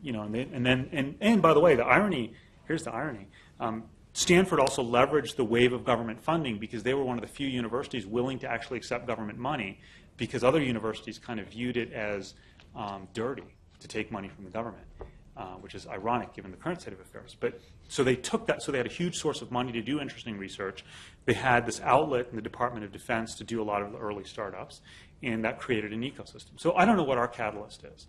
by the way, the irony, here's the irony. Stanford also leveraged the wave of government funding because they were one of the few universities willing to actually accept government money, because other universities kind of viewed it as dirty to take money from the government. Which is ironic given the current state of affairs. But so they took that, so they had a huge source of money to do interesting research. They had this outlet in the Department of Defense to do a lot of the early startups, and that created an ecosystem. So I don't know what our catalyst is,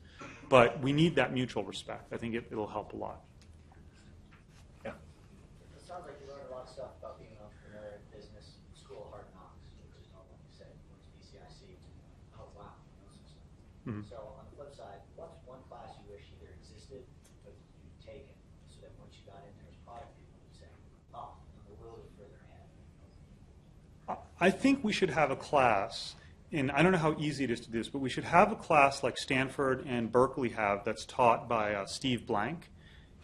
but we need that mutual respect. I think it'll help a lot. Yeah. It sounds like you learned a lot of stuff about being an entrepreneur in business, school of hard knocks, which is not what you said. Went to BCIC. Oh wow, you know some stuff. Mm-hmm. So on the flip side, what's one class you wish either existed but you'd taken, so that once you got in there as product people, you'd say, oh, the world is further ahead. I think we should have a class, and I don't know how easy it is to do this, but we should have a class like Stanford and Berkeley have that's taught by Steve Blank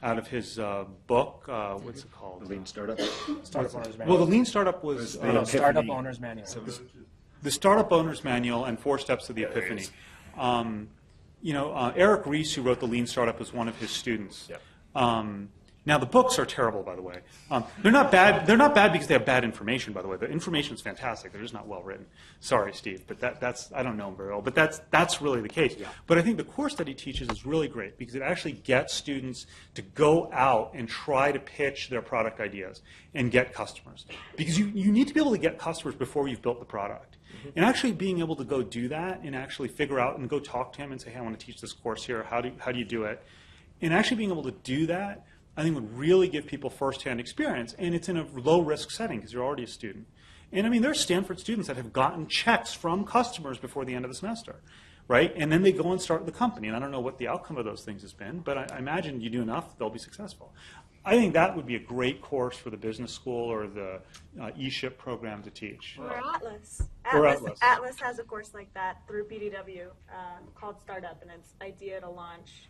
out of his book, what's it called? The Lean Startup? Startup Owner's Manual. Well, the Lean Startup was Startup Owner's Manual. The Startup Owner's Manual and 4 Steps to the Epiphany. Eric Ries, who wrote the Lean Startup, was one of his students. Yeah. Now, the books are terrible, by the way. They're not bad. They're not bad because they have bad information, by the way. The information is fantastic. They're just not well written. Sorry, Steve, but that's I don't know him very well, but that's really the case. Yeah. But I think the course that he teaches is really great because it actually gets students to go out and try to pitch their product ideas and get customers. Because you need to be able to get customers before you've built the product. Mm-hmm. And actually being able to go do that and actually figure out and go talk to him and say, hey, I want to teach this course here. How do you do it? And actually being able to do that, I think would really give people firsthand experience, and it's in a low-risk setting because you're already a student. And I mean, there's Stanford students that have gotten checks from customers before the end of the semester, right? And then they go and start the company, and I don't know what the outcome of those things has been, but I imagine you do enough, they'll be successful. I think that would be a great course for the business school or the eShip program to teach. Or Atlas. Or Atlas. Atlas has a course like that through PDW called Startup, and it's idea to launch